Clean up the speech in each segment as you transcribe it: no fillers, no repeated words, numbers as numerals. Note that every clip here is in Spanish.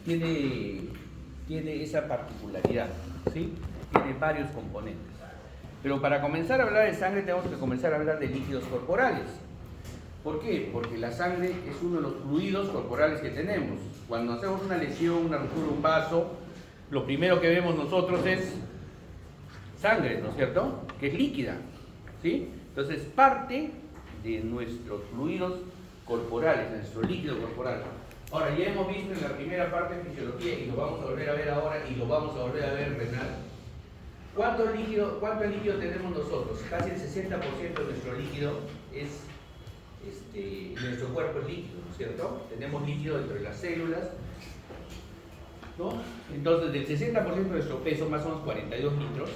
tiene esa particularidad, ¿sí? Tiene varios componentes. Pero para comenzar a hablar de sangre tenemos que comenzar a hablar de líquidos corporales. ¿Por qué? Porque la sangre es uno de los fluidos corporales que tenemos. Cuando hacemos una lesión, una ruptura de un vaso, lo primero que vemos nosotros es sangre, ¿no es cierto? Que es líquida, ¿sí? Entonces parte de nuestros fluidos corporales, de nuestro líquido corporal. Ahora, ya hemos visto en la primera parte de fisiología, y lo vamos a volver a ver ahora, y lo vamos a volver a ver renal, ¿cuánto líquido tenemos nosotros? Casi el 60% de nuestro líquido es, nuestro cuerpo es líquido, ¿no es cierto? Tenemos líquido dentro de las células, ¿no? Entonces, del 60% de nuestro peso, más o menos 42 litros,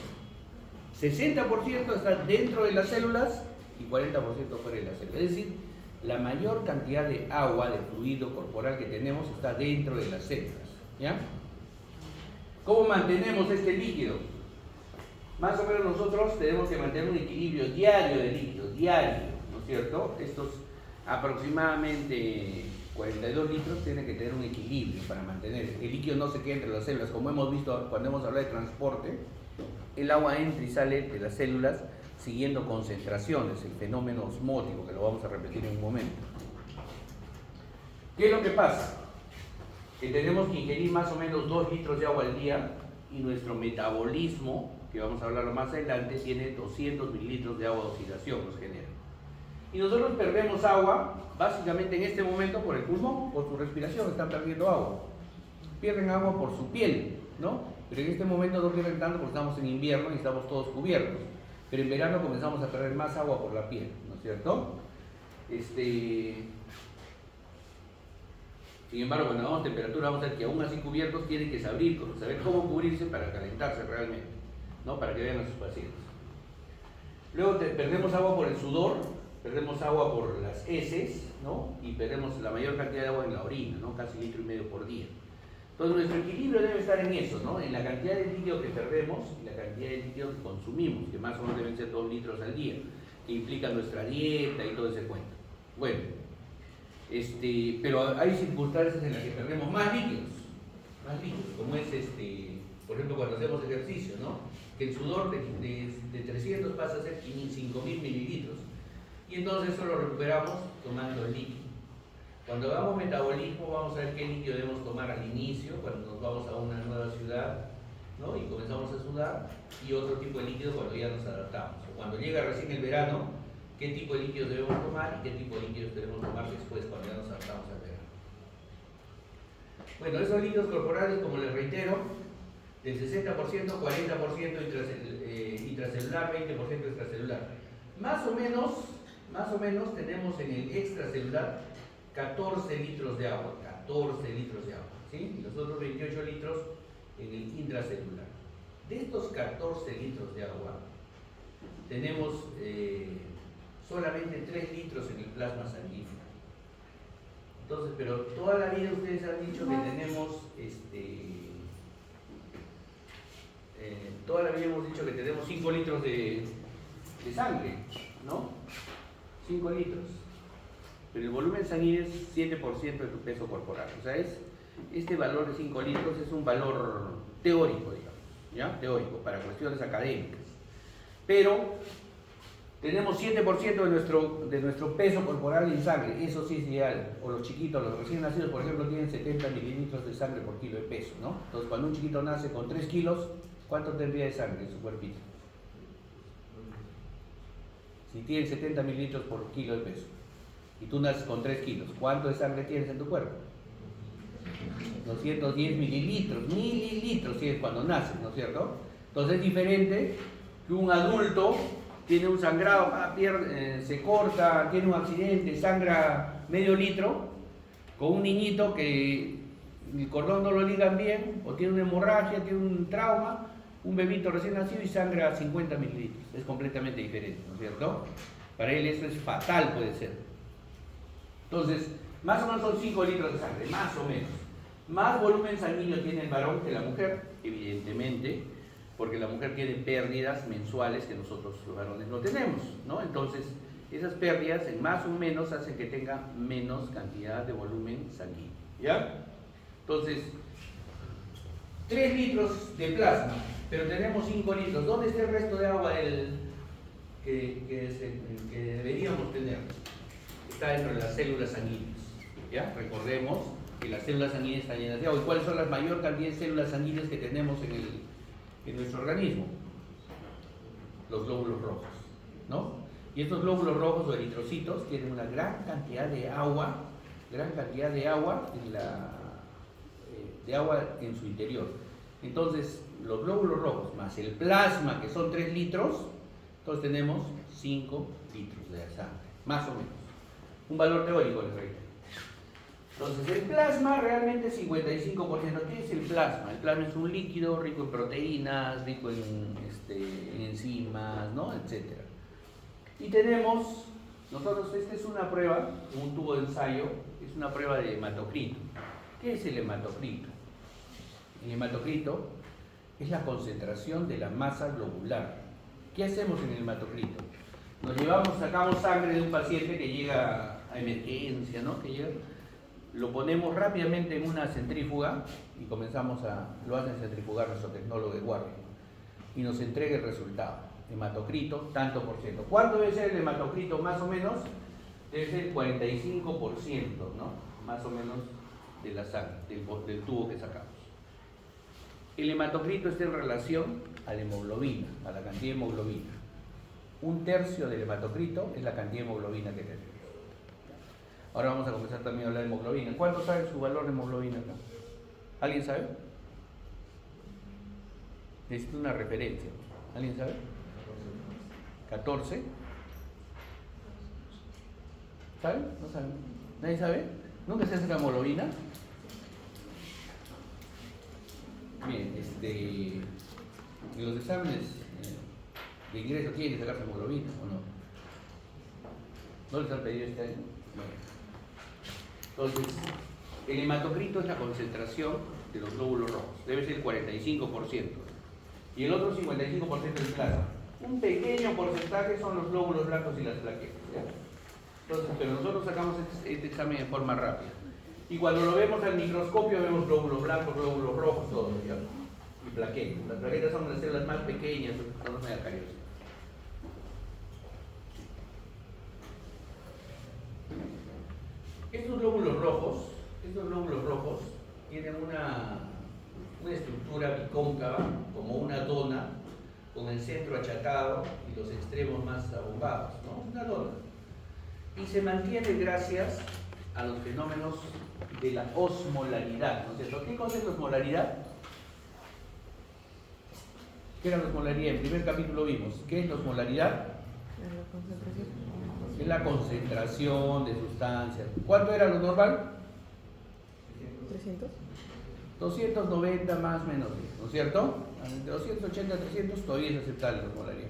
60% está dentro de las células y 40% fuera de las células. Es decir, la mayor cantidad de agua, de fluido corporal que tenemos está dentro de las células, ¿ya? ¿Cómo mantenemos este líquido? Más o menos nosotros tenemos que mantener un equilibrio diario de líquido, diario, ¿no es cierto? Estos aproximadamente 42 litros tienen que tener un equilibrio para mantener. El líquido no se queda entre las células, como hemos visto cuando hemos hablado de transporte. El agua entra y sale de las células siguiendo concentraciones, el fenómeno osmótico, que lo vamos a repetir en un momento. ¿Qué es lo que pasa? Que tenemos que ingerir más o menos 2 litros de agua al día y nuestro metabolismo, que vamos a hablarlo más adelante, tiene 200 mililitros de agua de oxidación, nos genera. Y nosotros perdemos agua, básicamente en este momento, por el pulmón, por su respiración, están perdiendo agua. Pierden agua por su piel, ¿no? Pero en este momento no pierden tanto porque estamos en invierno y estamos todos cubiertos. Pero en verano comenzamos a perder más agua por la piel, ¿no es cierto? Sin embargo, cuando vamos a temperatura, vamos a ver que aún así cubiertos tienen que saber cómo cubrirse para calentarse realmente, ¿no? Para que vean a sus pacientes. Luego perdemos agua por el sudor, perdemos agua por las heces, ¿no? Y perdemos la mayor cantidad de agua en la orina, ¿no? Casi 1,5 litros por día. Entonces nuestro equilibrio debe estar en eso, ¿no? En la cantidad de líquido que perdemos y la cantidad de líquido que consumimos, que más o menos deben ser 2 litros al día, que implica nuestra dieta y todo ese cuento. Bueno, pero hay circunstancias en las que perdemos más líquidos, como es, por ejemplo, cuando hacemos ejercicio, ¿no? Que el sudor de 300 pasa a ser 5.000 mililitros, y entonces eso lo recuperamos tomando el líquido. Cuando hagamos metabolismo, vamos a ver qué líquido debemos tomar al inicio, cuando nos vamos a una nueva ciudad, ¿no? Y comenzamos a sudar, y otro tipo de líquido cuando ya nos adaptamos. O cuando llega recién el verano, qué tipo de líquidos debemos tomar y qué tipo de líquidos debemos tomar después, cuando ya nos adaptamos al verano. Bueno, esos líquidos corporales, como les reitero, del 60%, 40% intracelular, 20% extracelular. Más o menos tenemos en el extracelular 14 litros de agua, ¿sí? Y los otros 28 litros en el intracelular. De estos 14 litros de agua, tenemos solamente 3 litros en el plasma sanguíneo. Entonces, pero toda la vida ustedes han dicho que tenemos, toda la vida hemos dicho que tenemos 5 litros de sangre, ¿no? 5 litros. Pero el volumen sanguíneo es 7% de tu peso corporal. O sea, este valor de 5 litros es un valor teórico, digamos, ¿ya? Teórico, para cuestiones académicas. Pero tenemos 7% de nuestro peso corporal en sangre. Eso sí es ideal. O los chiquitos, los recién nacidos, por ejemplo, tienen 70 mililitros de sangre por kilo de peso, ¿no? Entonces, cuando un chiquito nace con 3 kilos, ¿cuánto tendría de sangre en su cuerpito? Si tiene 70 mililitros por kilo de peso y tú naces con 3 kilos, ¿cuánto de sangre tienes en tu cuerpo? 210 mililitros tienes cuando naces, ¿no es cierto? Entonces es diferente que un adulto tiene un sangrado, se corta, tiene un accidente, sangra medio litro, con un niñito que el cordón no lo ligan bien, o tiene una hemorragia, tiene un trauma, un bebito recién nacido y sangra 50 mililitros. Es completamente diferente, ¿no es cierto? Para él eso es fatal, puede ser. Entonces, más o menos son 5 litros de sangre, más o menos. Más volumen sanguíneo tiene el varón que la mujer, evidentemente, porque la mujer tiene pérdidas mensuales que nosotros los varones no tenemos, ¿no? Entonces, esas pérdidas en más o menos hacen que tenga menos cantidad de volumen sanguíneo, ¿ya? Entonces, 3 litros de plasma, pero tenemos 5 litros. ¿Dónde está el resto de agua que deberíamos tener? Está dentro de las células sanguíneas. ¿Ya? Recordemos que las células sanguíneas están llenas de agua. ¿Y cuáles son la mayor cantidad de células sanguíneas que tenemos en nuestro organismo? Los glóbulos rojos, ¿no? Y estos glóbulos rojos o eritrocitos tienen una gran cantidad de agua, en su interior. Entonces, los glóbulos rojos más el plasma, que son 3 litros, entonces tenemos 5 litros de sangre, más o menos. Un valor teórico, les reitero. Entonces, el plasma realmente es 55%. ¿Qué es el plasma? El plasma es un líquido rico en proteínas, rico en enzimas, ¿no? Etcétera. Y tenemos, nosotros, esta es una prueba, un tubo de ensayo, es una prueba de hematocrito. ¿Qué es el hematocrito? El hematocrito es la concentración de la masa globular. ¿Qué hacemos en el hematocrito? Sacamos sangre de un paciente que llega a emergencia, ¿no? Lo ponemos rápidamente en una centrífuga y lo hacen centrifugar nuestro tecnólogo de guardia y nos entrega el resultado. Hematocrito, tanto por ciento. ¿Cuánto debe ser el hematocrito más o menos? Debe ser 45%, ¿no? Más o menos de la sangre, del tubo que sacamos. El hematocrito está en relación a la hemoglobina, a la cantidad de hemoglobina. 1/3 del hematocrito es la cantidad de hemoglobina que tenemos. Ahora vamos a comenzar también a hablar de hemoglobina. ¿Cuánto sabe su valor de hemoglobina acá? ¿Alguien sabe? Necesito una referencia. ¿Alguien sabe? 14. ¿Saben? ¿No saben? ¿Nadie sabe? ¿Nunca se hace la hemoglobina? Bien, en los exámenes de ingreso tienen que sacarse hemoglobina, ¿o no? ¿No les han pedido este año? Bueno. Entonces, el hematocrito es la concentración de los glóbulos rojos, debe ser el 45%, y el otro 55% del plasma. Un pequeño porcentaje son los glóbulos blancos y las plaquetas, ¿ya? Entonces, pero nosotros sacamos este examen de forma rápida. Y cuando lo vemos al microscopio vemos glóbulos blancos, glóbulos rojos, todo, ¿ya? Y plaquetas. Las plaquetas son las células más pequeñas, son las megacariosas. Estos glóbulos rojos tienen una estructura bicóncava, como una dona, con el centro achatado y los extremos más abombados, ¿no? Una dona. Y se mantiene gracias a los fenómenos de la osmolaridad, ¿no es cierto? ¿Qué cosa es la osmolaridad? ¿Qué era la osmolaridad? En el primer capítulo vimos. ¿Qué es la osmolaridad? Es la concentración de sustancias. ¿Cuánto era lo normal? 300. 290 más menos 10, ¿no es cierto? Entre 280 y 300 todavía es aceptable la osmolaridad.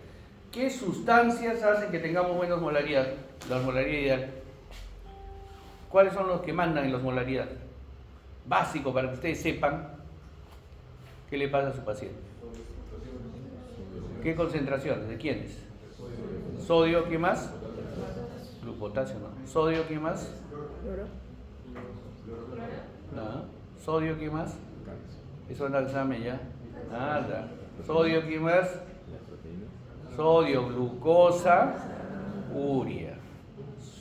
¿Qué sustancias hacen que tengamos buena osmolaridad? La osmolaridad ideal. ¿Cuáles son los que mandan en la osmolaridad? Básico para que ustedes sepan qué le pasa a su paciente. ¿Qué concentraciones? ¿De quiénes? Sodio, ¿qué más? Potasio, ¿no? Sodio, ¿qué más? No. Sodio, ¿qué más? Eso anda al examen ya. Nada. Sodio, ¿qué más? Sodio, glucosa, urea.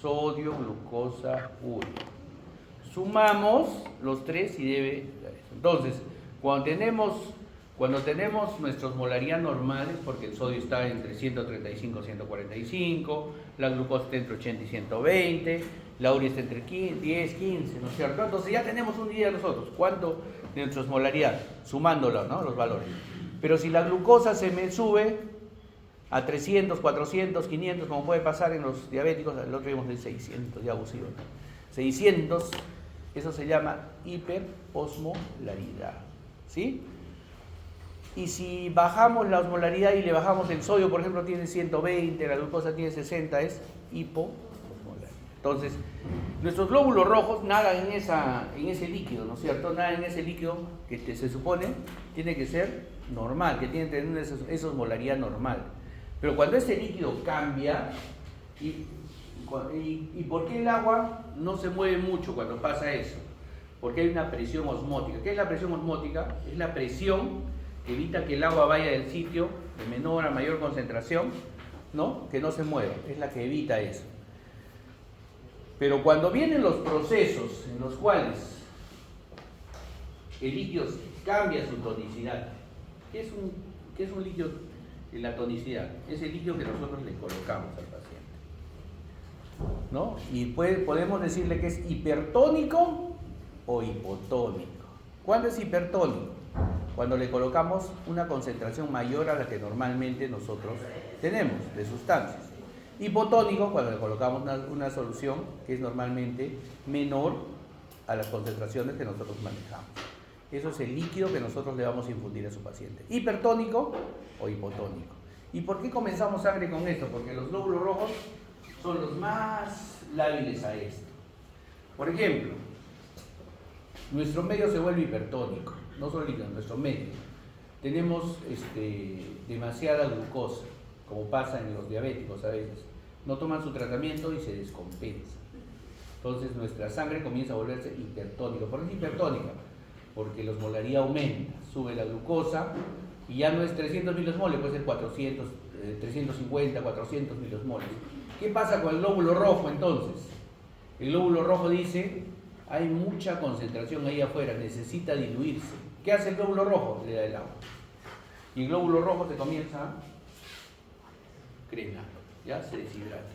Sodio, glucosa, urea. Sumamos los tres y debe dar eso. Entonces, cuando tenemos nuestra osmolaridad normales, porque el sodio está entre 135 y 145, la glucosa está entre 80 y 120, la urea está entre 10 y 15, ¿no es cierto? Entonces ya tenemos un día nosotros, ¿cuánto de nuestra osmolaridad? Sumándolo, ¿no? Los valores. Pero si la glucosa se me sube a 300, 400, 500, como puede pasar en los diabéticos, el otro vimos de 600, ya abusivo, ¿no? 600, eso se llama hiperosmolaridad, ¿sí? Y si bajamos la osmolaridad y le bajamos el sodio, por ejemplo, tiene 120, la glucosa tiene 60, es hipoosmolaridad. Entonces, nuestros glóbulos rojos nadan en ese líquido, ¿no es cierto? Nadan en ese líquido que se supone tiene que ser normal, que tiene que tener esa osmolaridad normal. Pero cuando ese líquido cambia, ¿y por qué el agua no se mueve mucho cuando pasa eso? porque hay una presión osmótica. ¿Qué es la presión osmótica? Es la presión que evita que el agua vaya del sitio de menor a mayor concentración, ¿no? Que no se mueva, es la que evita eso. Pero cuando vienen los procesos en los cuales el líquido cambia su tonicidad, ¿qué es un líquido en la tonicidad? Es el líquido que nosotros le colocamos al paciente, ¿no? Y podemos decirle que es hipertónico o hipotónico. ¿Cuándo es hipertónico? Cuando le colocamos una concentración mayor a la que normalmente nosotros tenemos de sustancias. Hipotónico cuando le colocamos una solución que es normalmente menor a las concentraciones que nosotros manejamos. Eso es el líquido que nosotros le vamos a infundir a su paciente. Hipertónico o hipotónico. ¿Y por qué comenzamos sangre con esto? Porque los glóbulos rojos son los más lábiles a esto. Por ejemplo, nuestro medio se vuelve hipertónico, no solo líquido, nuestro medio. Tenemos demasiada glucosa, como pasa en los diabéticos a veces. No toman su tratamiento y se descompensa. Entonces nuestra sangre comienza a volverse hipertónica. ¿Por qué es hipertónica? Porque la osmolaridad aumenta, sube la glucosa y ya no es 300 milosmoles, puede ser 400, 350, 400 milosmoles. ¿Qué pasa con el glóbulo rojo entonces? El glóbulo rojo dice, hay mucha concentración ahí afuera, necesita diluirse. ¿Qué hace el glóbulo rojo? Le da el agua. Y el glóbulo rojo se comienza a crear, ya se deshidrata.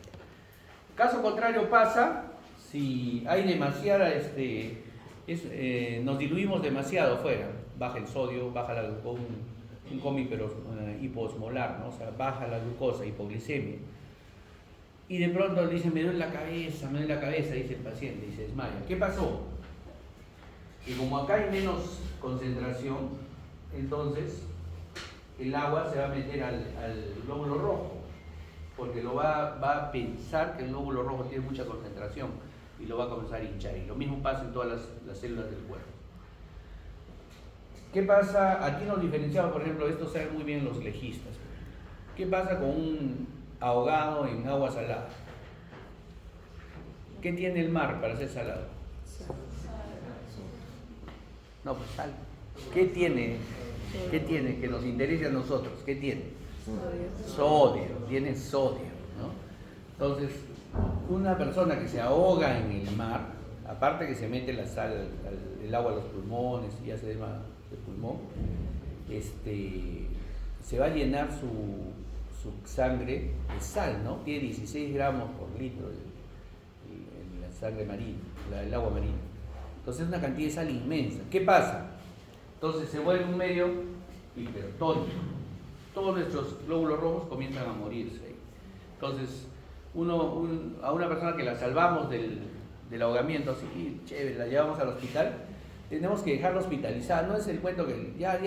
Caso contrario pasa si hay demasiada, nos diluimos demasiado afuera, baja el sodio, baja la glucosa, un coma hiposmolar, ¿no? O sea, baja la glucosa, hipoglicemia. Y de pronto le dicen, me duele la cabeza, dice el paciente, y se desmaya. ¿Qué pasó? Que como acá hay menos concentración, entonces el agua se va a meter al glóbulo rojo, porque va a pensar que el glóbulo rojo tiene mucha concentración y lo va a comenzar a hinchar. Y lo mismo pasa en todas las células del cuerpo. ¿Qué pasa? Aquí nos diferenciamos, por ejemplo, esto saben muy bien los legistas. ¿Qué pasa con un ahogado en agua salada? ¿Qué tiene el mar para ser salado? No, pues sal. ¿Qué tiene? ¿Qué tiene que nos interese a nosotros? ¿Qué tiene? Sodio, tiene sodio, ¿no? Entonces, una persona que se ahoga en el mar, aparte que se mete la sal, el agua a los pulmones y ya se desma el pulmón, se va a llenar su sangre de sal, ¿no? Tiene 16 gramos por litro la sangre marina, el agua marina. Entonces es una cantidad de sal inmensa. ¿Qué pasa? Entonces se vuelve un medio hipertónico. Todos nuestros glóbulos rojos comienzan a morirse. Entonces, a una persona que la salvamos del ahogamiento, así, chévere, la llevamos al hospital, tenemos que dejarla hospitalizada. No es el cuento que ya,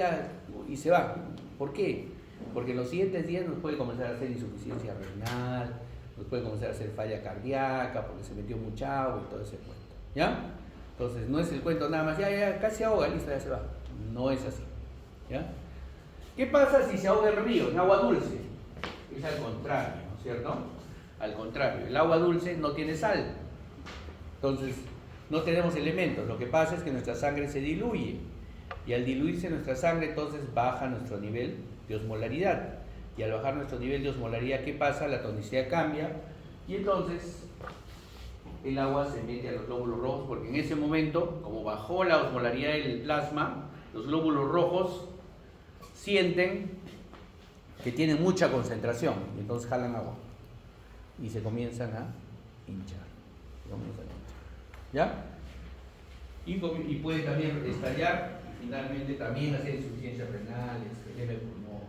y se va. ¿Por qué? Porque en los siguientes días nos puede comenzar a hacer insuficiencia renal, nos puede comenzar a hacer falla cardíaca, porque se metió mucha agua y todo ese cuento. ¿Ya? Entonces, no es el cuento nada más, ya casi ahoga, listo, ya se va. No es así. ¿Ya? ¿Qué pasa si se ahoga el río en agua dulce? Es al contrario, ¿no es cierto? Al contrario, el agua dulce no tiene sal. Entonces, no tenemos elementos. Lo que pasa es que nuestra sangre se diluye. Y al diluirse nuestra sangre, entonces baja nuestro nivel de osmolaridad. Y al bajar nuestro nivel de osmolaridad, ¿qué pasa? La tonicidad cambia. Y entonces el agua se mete a los glóbulos rojos, porque en ese momento, como bajó la osmolaridad del plasma, los glóbulos rojos sienten que tienen mucha concentración y entonces jalan agua y se comienzan a hinchar. ¿Ya? Y puede también estallar y finalmente también hacer insuficiencias renales, edema de pulmones.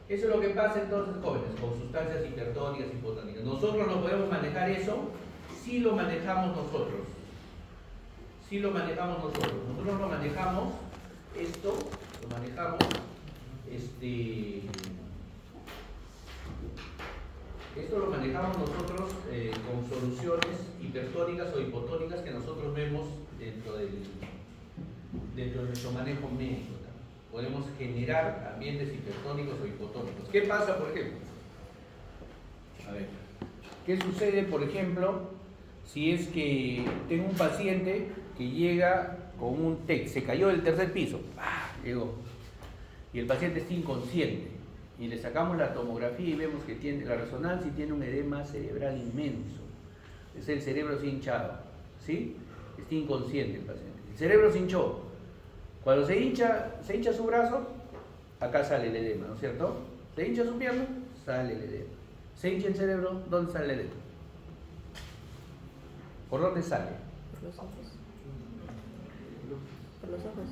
Eso es lo que pasa entonces, jóvenes, con sustancias hipertónicas, hipotónicas. Nosotros no podemos manejar eso si lo manejamos nosotros. Si lo manejamos nosotros. Nosotros lo manejamos, esto lo manejamos, esto lo manejamos nosotros con soluciones hipertónicas o hipotónicas que nosotros vemos dentro de nuestro manejo médico. Podemos generar ambientes hipertónicos o hipotónicos. ¿Qué pasa, por ejemplo? A ver, ¿qué sucede, por ejemplo, si es que tengo un paciente que llega con un TEC, se cayó del tercer piso, ¡pah! Llegó, y el paciente está inconsciente, y le sacamos la tomografía y vemos que tiene la resonancia y tiene un edema cerebral inmenso, es el cerebro se hinchado, ¿sí? Está inconsciente el paciente, el cerebro se hinchó, cuando se hincha su brazo, acá sale el edema, ¿no es cierto? Se hincha su pierna, sale el edema, se hincha el cerebro, ¿dónde sale el edema? ¿Por dónde sale? Por los ojos. Por los ojos.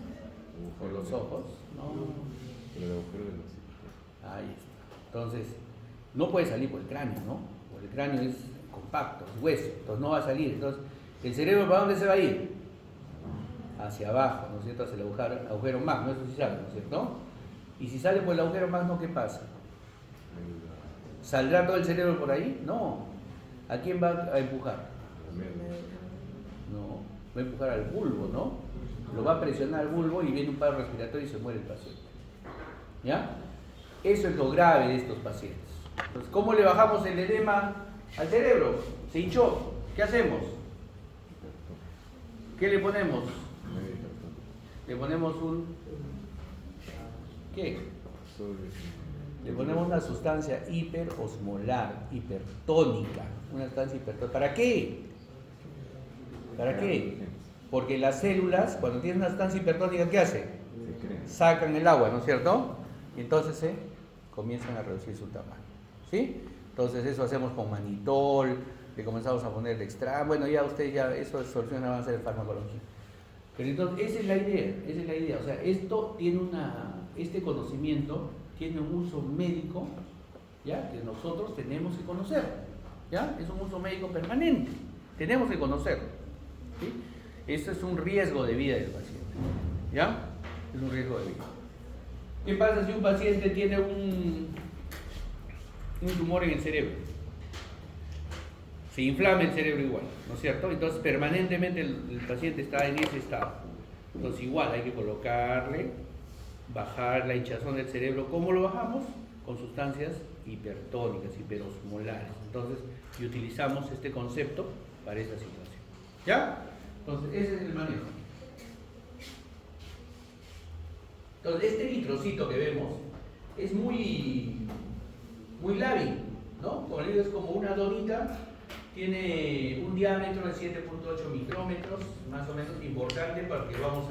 Por los ojos, no. Por el agujero de los Ahí está. Entonces, no puede salir por el cráneo, ¿no? Porque el cráneo es compacto, es hueso, entonces no va a salir. Entonces, ¿el cerebro para dónde se va a ir? Hacia abajo, ¿no es cierto? Hacia el agujero magno, eso sí sabe, ¿no es cierto? Y si sale por el agujero magno, ¿qué pasa? ¿Saldrá todo el cerebro por ahí? No. ¿A quién va a empujar? No, va a empujar al bulbo, ¿no? Lo va a presionar al bulbo y viene un paro respiratorio y se muere el paciente. ¿Ya? Eso es lo grave de estos pacientes. Entonces, ¿cómo le bajamos el edema al cerebro? Se hinchó. ¿Qué hacemos? ¿Qué le ponemos? Le ponemos un... ¿Qué? Le ponemos una sustancia hiperosmolar, hipertónica. Una sustancia hipertónica. ¿Para qué? ¿Para qué? Porque las células, cuando tienen una sustancia hipertónica, ¿qué hace? Sacan el agua, ¿no es cierto? Y entonces se comienzan a reducir su tamaño. ¿Sí? Entonces eso hacemos con manitol, le comenzamos a poner extra. Bueno, ya ustedes ya, eso es solución avanzada de farmacología. Pero entonces, esa es la idea. O sea, este conocimiento tiene un uso médico, ¿ya? Que nosotros tenemos que conocer, ¿ya? Es un uso médico permanente, tenemos que conocerlo, ¿sí? Eso es un riesgo de vida del paciente, ¿ya? Es un riesgo de vida. ¿Qué pasa si un paciente tiene un tumor en el cerebro? Se inflama el cerebro igual, ¿no es cierto? Entonces permanentemente el paciente está en ese estado. Entonces igual hay que colocarle, bajar la hinchazón del cerebro. ¿Cómo lo bajamos? Con sustancias hipertónicas, hiperosmolares. Entonces, y utilizamos este concepto para esa situación. ¿Ya? Entonces, ese es el manejo. Entonces, este eritrocito que vemos es muy lábil, ¿no? Como le digo, es como una donita. Tiene un diámetro de 7.8 micrómetros, más o menos importante, porque cuando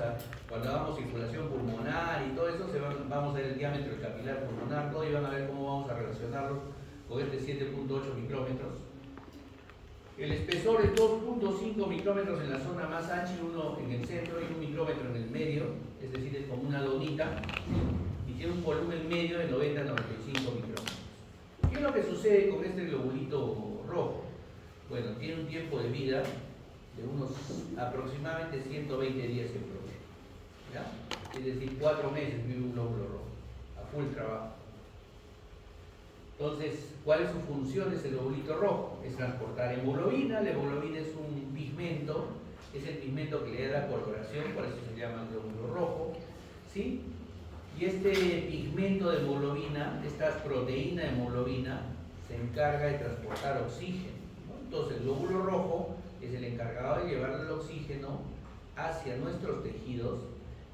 hagamos circulación pulmonar y todo eso, vamos a ver el diámetro del capilar pulmonar, todo, y van a ver cómo vamos a relacionarlo con este 7.8 micrómetros. El espesor es 2.5 micrómetros en la zona más ancha y uno en el centro y 1 micrómetro en el medio, es decir, es como una donita, y tiene un volumen medio de 90 a 95 micrómetros. ¿Qué es lo que sucede con este globulito rojo? Bueno, tiene un tiempo de vida de unos aproximadamente 120 días en promedio, ¿ya? Es decir, 4 meses vive un glóbulo rojo, a full trabajo. Entonces, ¿cuál es su función de ese globulito rojo? Es transportar hemoglobina. La hemoglobina es un pigmento, es el pigmento que le da la coloración, por eso se llama glóbulo rojo, ¿sí? Y este pigmento de hemoglobina, esta proteína de hemoglobina, se encarga de transportar oxígeno. Entonces el glóbulo rojo es el encargado de llevar el oxígeno hacia nuestros tejidos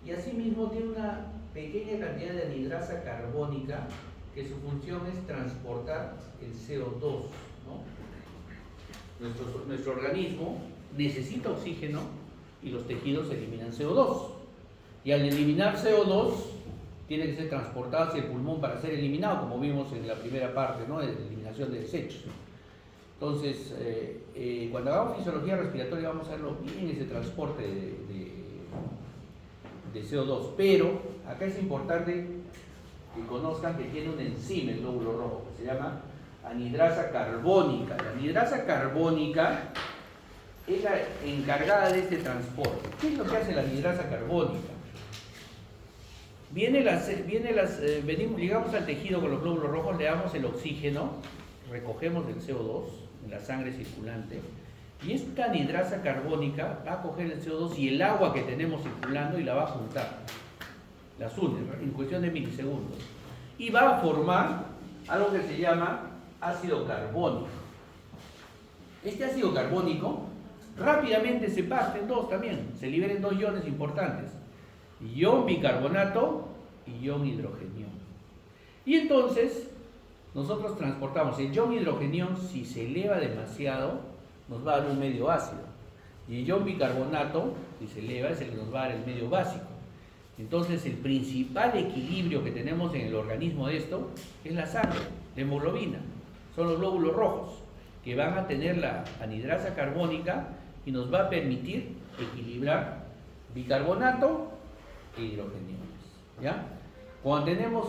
y asimismo tiene una pequeña cantidad de anhidrasa carbónica que su función es transportar el CO2, ¿no? Nuestro organismo necesita oxígeno y los tejidos eliminan CO2 y al eliminar CO2 tiene que ser transportado hacia el pulmón para ser eliminado, como vimos en la primera parte, ¿no? De eliminación de desechos. Entonces, cuando hagamos fisiología respiratoria vamos a verlo bien ese transporte de CO2, pero acá es importante que conozcan que tiene un enzima el glóbulo rojo, que se llama anhidrasa carbónica. La anhidrasa carbónica es la encargada de este transporte. ¿Qué es lo que hace la anhidrasa carbónica? Llegamos al tejido con los glóbulos rojos, le damos el oxígeno, recogemos el CO2 en la sangre circulante y esta anhidrasa carbónica va a coger el CO2 y el agua que tenemos circulando y la va a juntar, las une en cuestión de milisegundos y va a formar algo que se llama ácido carbónico. Este ácido carbónico rápidamente se parten dos también, se liberen dos iones importantes, ion bicarbonato y ion hidrogenión. Y entonces nosotros transportamos el ion hidrogenión, si se eleva demasiado, nos va a dar un medio ácido. Y el ion bicarbonato, si se eleva, es el que nos va a dar el medio básico. Entonces el principal equilibrio que tenemos en el organismo de esto es la sangre, la hemoglobina. Son los glóbulos rojos que van a tener la anhidrasa carbónica y nos va a permitir equilibrar bicarbonato e hidrogeniones. ¿Ya? Cuando tenemos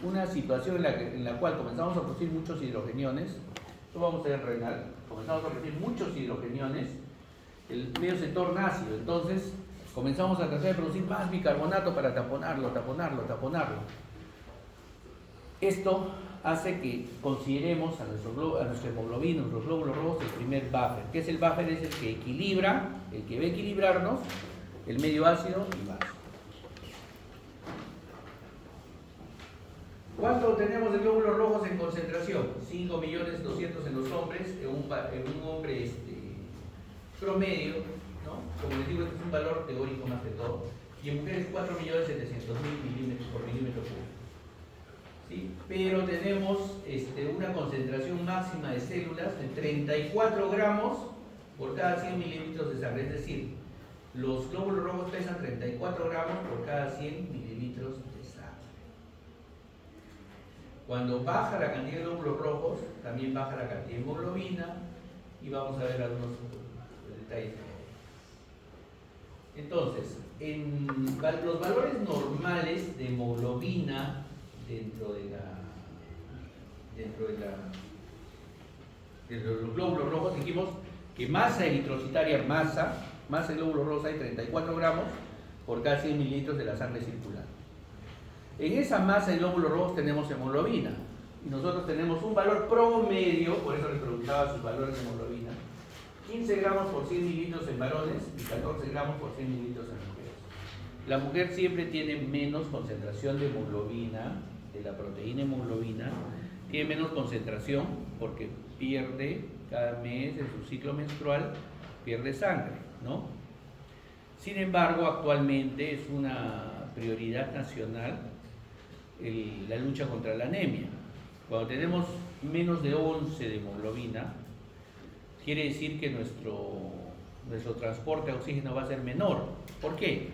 una situación en la cual comenzamos a producir muchos hidrogeniones, esto vamos a ver renal, comenzamos a producir muchos hidrogeniones, el medio se torna ácido, entonces comenzamos a tratar de producir más bicarbonato para taponarlo. Esto hace que consideremos a nuestra hemoglobina, nuestros glóbulos rojos, el primer buffer. ¿Qué es el buffer? Es el que equilibra, el que va a equilibrarnos el medio ácido y básico. ¿Cuánto tenemos de glóbulos rojos en concentración? 5.200.000 en los hombres, en un hombre promedio, ¿no? Como les digo, este es un valor teórico más que todo, y en mujeres 4.700.000 milímetros por milímetro cúbico. ¿Sí? Pero tenemos una concentración máxima de células de 34 gramos por cada 100 mililitros de sangre, es decir, los glóbulos rojos pesan 34 gramos por cada 100 mililitros de sangre. Cuando baja la cantidad de glóbulos rojos, también baja la cantidad de hemoglobina, y vamos a ver algunos detalles. Entonces, en los valores normales de hemoglobina dentro de los glóbulos rojos, dijimos que masa eritrocitaria, masa de glóbulos rojos hay 34 gramos por cada 100 mililitros de la sangre circular. En esa masa de glóbulos rojos tenemos hemoglobina, y nosotros tenemos un valor promedio, por eso les preguntaba sus valores de hemoglobina, 15 gramos por 100 mililitros en varones y 14 gramos por 100 mililitros en mujeres. La mujer siempre tiene menos concentración de hemoglobina, de la proteína hemoglobina, tiene menos concentración porque pierde cada mes en su ciclo menstrual, pierde sangre, ¿no? Sin embargo, actualmente es una prioridad nacional la lucha contra la anemia. Cuando tenemos menos de 11 de hemoglobina, quiere decir que nuestro transporte de oxígeno va a ser menor. ¿Por qué?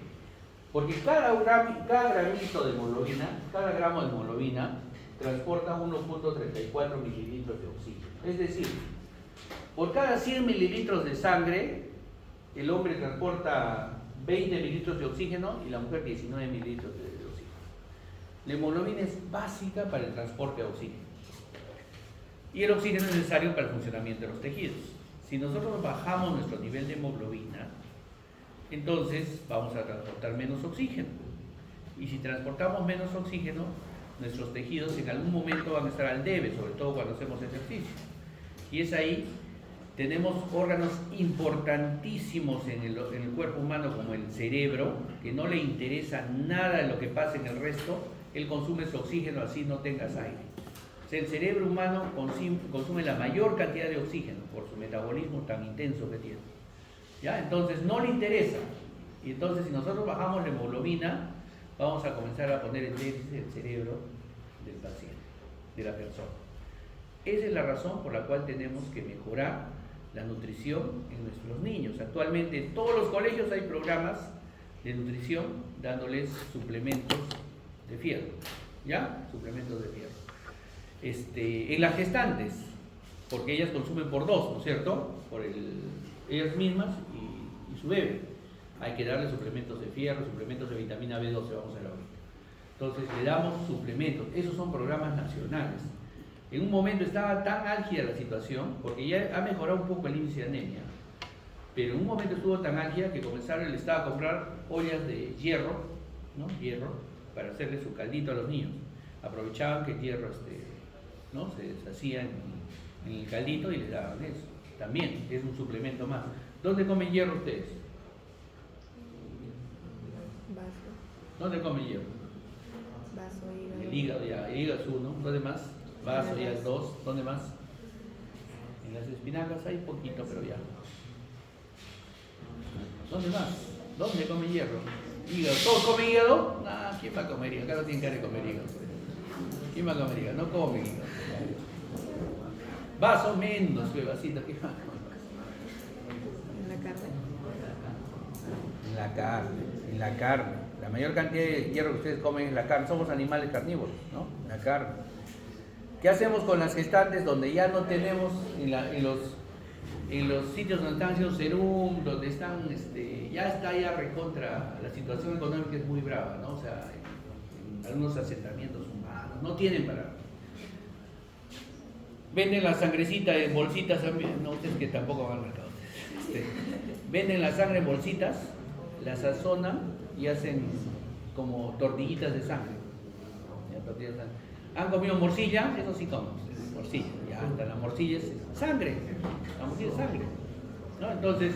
Porque cada gramito de hemoglobina, cada gramo de hemoglobina, transporta 1.34 mililitros de oxígeno. Es decir, por cada 100 mililitros de sangre, el hombre transporta 20 mililitros de oxígeno y la mujer 19 mililitros de oxígeno. La hemoglobina es básica para el transporte de oxígeno. Y el oxígeno es necesario para el funcionamiento de los tejidos. Si nosotros bajamos nuestro nivel de hemoglobina, entonces vamos a transportar menos oxígeno. Y si transportamos menos oxígeno, nuestros tejidos en algún momento van a estar al debe, sobre todo cuando hacemos ejercicio. Y es ahí, tenemos órganos importantísimos en el cuerpo humano, como el cerebro, que no le interesa nada de lo que pase en el resto, él consume su oxígeno así no tengas aire. O sea, el cerebro humano consume la mayor cantidad de oxígeno por su metabolismo tan intenso que tiene. ¿Ya? Entonces no le interesa. Y entonces si nosotros bajamos la hemoglobina, vamos a comenzar a poner en déficit el cerebro del paciente, de la persona. Esa es la razón por la cual tenemos que mejorar la nutrición en nuestros niños. Actualmente en todos los colegios hay programas de nutrición dándoles suplementos de fierro. ¿Ya? Suplementos de fierro. En las gestantes, porque ellas consumen por dos, ¿no es cierto? Ellas mismas y su bebé. Hay que darle suplementos de fierro, suplementos de vitamina B12, vamos a ver ahorita. Entonces le damos suplementos, esos son programas nacionales. En un momento estaba tan álgida la situación, porque ya ha mejorado un poco el índice de anemia, pero en un momento estuvo tan álgida que comenzaron el Estado a comprar ollas de hierro, ¿no? Hierro, para hacerle su caldito a los niños. Aprovechaban que el hierro ¿no? se deshacía en el caldito y les daban eso. También es un suplemento más. ¿Dónde comen hierro ustedes? Vaso. ¿Dónde comen hierro? Vaso, hígado. El hígado, ya. El hígado es uno. ¿Dónde más? Vaso, ya es dos. ¿Dónde más? En las espinacas hay poquito, pero ya. ¿Dónde más? ¿Dónde come hierro? Hígado. ¿Todos comen hígado? Nah, ¿quién va a comer hígado? Acá no tiene cara de comer hígado. ¿Quién va a comer hígado? No come hígado. Vaso menos, bebacito. ¿Qué va? En la carne. En la carne, en la carne. La mayor cantidad de hierro que ustedes comen es la carne. Somos animales carnívoros, ¿no? La carne. ¿Qué hacemos con las gestantes donde ya no tenemos en los sitios donde están haciendo serum, donde están, ya está ya recontra, la situación económica es muy brava, ¿no? O sea, en algunos asentamientos humanos, no tienen para... Venden la sangrecita en bolsitas, no, ustedes que tampoco van al mercado. Venden la sangre en bolsitas, la sazonan y hacen como tortillitas de sangre. ¿Ya? Tortillas de sangre. ¿Han comido morcilla? Eso sí comen, morcilla. Ya, hasta la morcilla es sangre. La morcilla es sangre, ¿no? Entonces,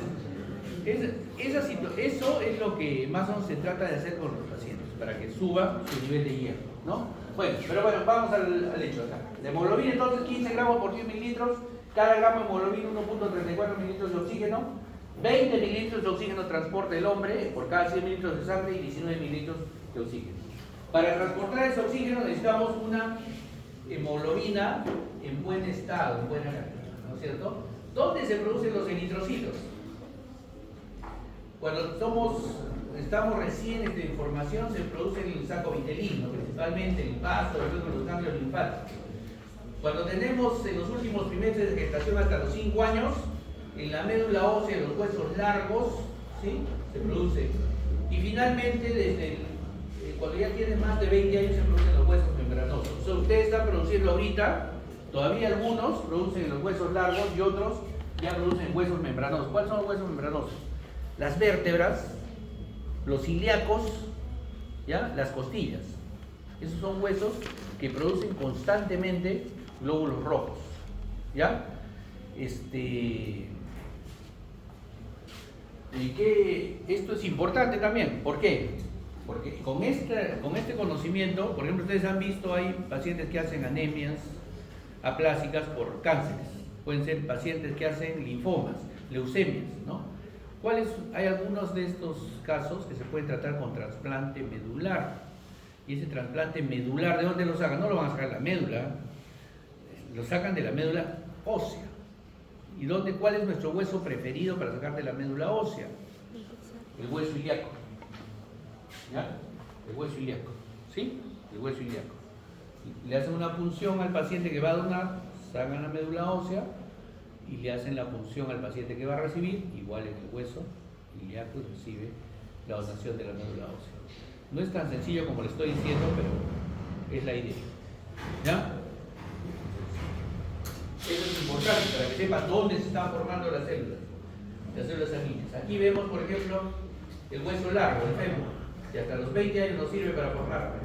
eso es lo que más o menos se trata de hacer con los pacientes, para que suba su nivel de hierro, ¿no? Bueno, pero bueno, vamos al hecho acá. De hemoglobina, entonces, 15 gramos por 100 mililitros. Cada gramo de hemoglobina, 1.34 mililitros de oxígeno. 20 mililitros de oxígeno transporta el hombre por cada 100 mililitros de sangre y 19 mililitros de oxígeno. Para transportar ese oxígeno necesitamos una hemoglobina en buen estado, en buena calidad, ¿no es cierto? ¿Dónde se producen los eritrocitos? Cuando estamos recién en formación, se produce en el saco vitelino, principalmente en el vaso, en los ganglios linfáticos. Cuando tenemos en los últimos trimestres de gestación hasta los 5 años, en la médula ósea, los huesos largos, ¿sí? Se produce. Y finalmente, cuando ya tienen más de 20 años, se producen los huesos membranosos. O sea, ustedes están produciendo ahorita, todavía algunos producen los huesos largos y otros ya producen huesos membranosos. ¿Cuáles son los huesos membranosos? Las vértebras, los ilíacos, ¿ya? Las costillas. Esos son huesos que producen constantemente glóbulos rojos, ¿ya? Y que esto es importante también. ¿Por qué? Porque con este conocimiento, por ejemplo, ustedes han visto, hay pacientes que hacen anemias aplásicas por cánceres. Pueden ser pacientes que hacen linfomas, leucemias, ¿no? Hay algunos de estos casos que se pueden tratar con trasplante medular. Y ese trasplante medular, ¿de dónde lo sacan? No lo van a sacar de la médula, lo sacan de la médula ósea. ¿Y cuál es nuestro hueso preferido para sacar de la médula ósea? El hueso ilíaco. ¿Ya? El hueso ilíaco. ¿Sí? El hueso ilíaco. Le hacen una punción al paciente que va a donar, sacan la médula ósea y le hacen la punción al paciente que va a recibir, igual en el hueso ilíaco, y recibe la donación de la médula ósea. No es tan sencillo como le estoy diciendo, pero es la idea. ¿Ya? Eso es importante para que sepan dónde se están formando las células sanguíneas. Aquí vemos, por ejemplo, el hueso largo, el fémur, que hasta los 20 años nos sirve para formar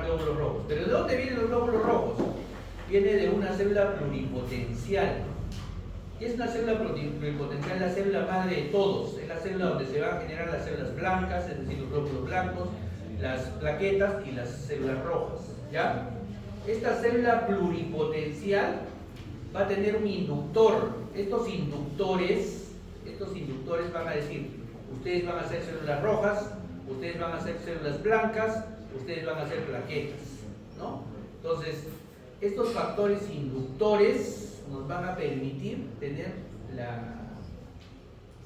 glóbulos rojos. Pero ¿de dónde vienen los glóbulos rojos? Viene de una célula pluripotencial. ¿Qué es una célula pluripotencial? La célula madre de todos. Es la célula donde se van a generar las células blancas, es decir, los glóbulos blancos, las plaquetas y las células rojas. ¿Ya? Esta célula pluripotencial va a tener un inductor. Estos inductores van a decir, ustedes van a ser células rojas, ustedes van a ser células blancas, ustedes van a ser plaquetas, ¿no? Entonces, estos factores inductores nos van a permitir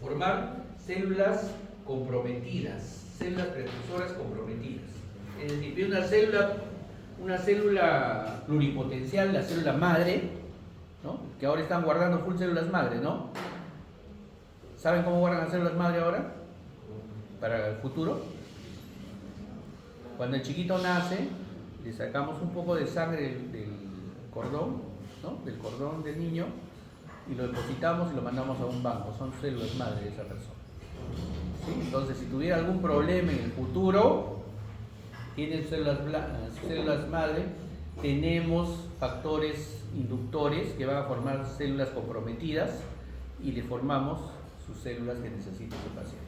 formar células comprometidas, células precursoras comprometidas. Es decir, una célula pluripotencial, la célula madre, ¿no? Que ahora están guardando full células madre, ¿no? ¿Saben cómo guardan las células madre ahora? Para el futuro. Cuando el chiquito nace, le sacamos un poco de sangre del cordón, ¿no? Del cordón del niño, y lo depositamos y lo mandamos a un banco. Son células madre de esa persona. ¿Sí? Entonces, si tuviera algún problema en el futuro, tienen células madre, tenemos factores inductores que van a formar células comprometidas y le formamos sus células que necesita su paciente.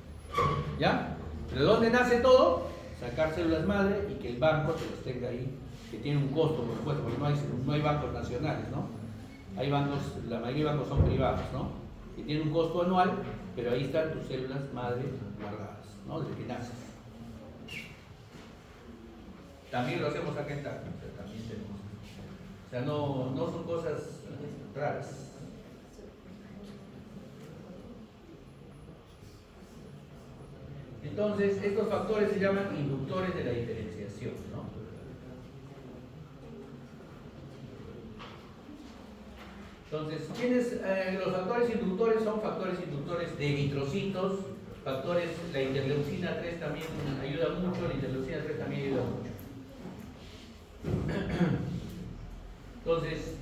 ¿Ya? ¿De dónde nace todo? Sacar células madre y que el banco se los tenga ahí, que tiene un costo, por supuesto, porque no hay bancos nacionales, ¿no? Hay bancos, la mayoría de bancos son privados, ¿no? Que tienen un costo anual, pero ahí están tus células madre guardadas, ¿no? Desde que naces. También lo hacemos acá en Tacna, o sea, también tenemos. O sea, no son cosas raras. Entonces, estos factores se llaman inductores de la diferenciación, ¿no? Entonces, los factores inductores son factores inductores de eritrocitos, factores, la interleucina 3 también ayuda mucho, la interleucina 3 también ayuda mucho. Entonces,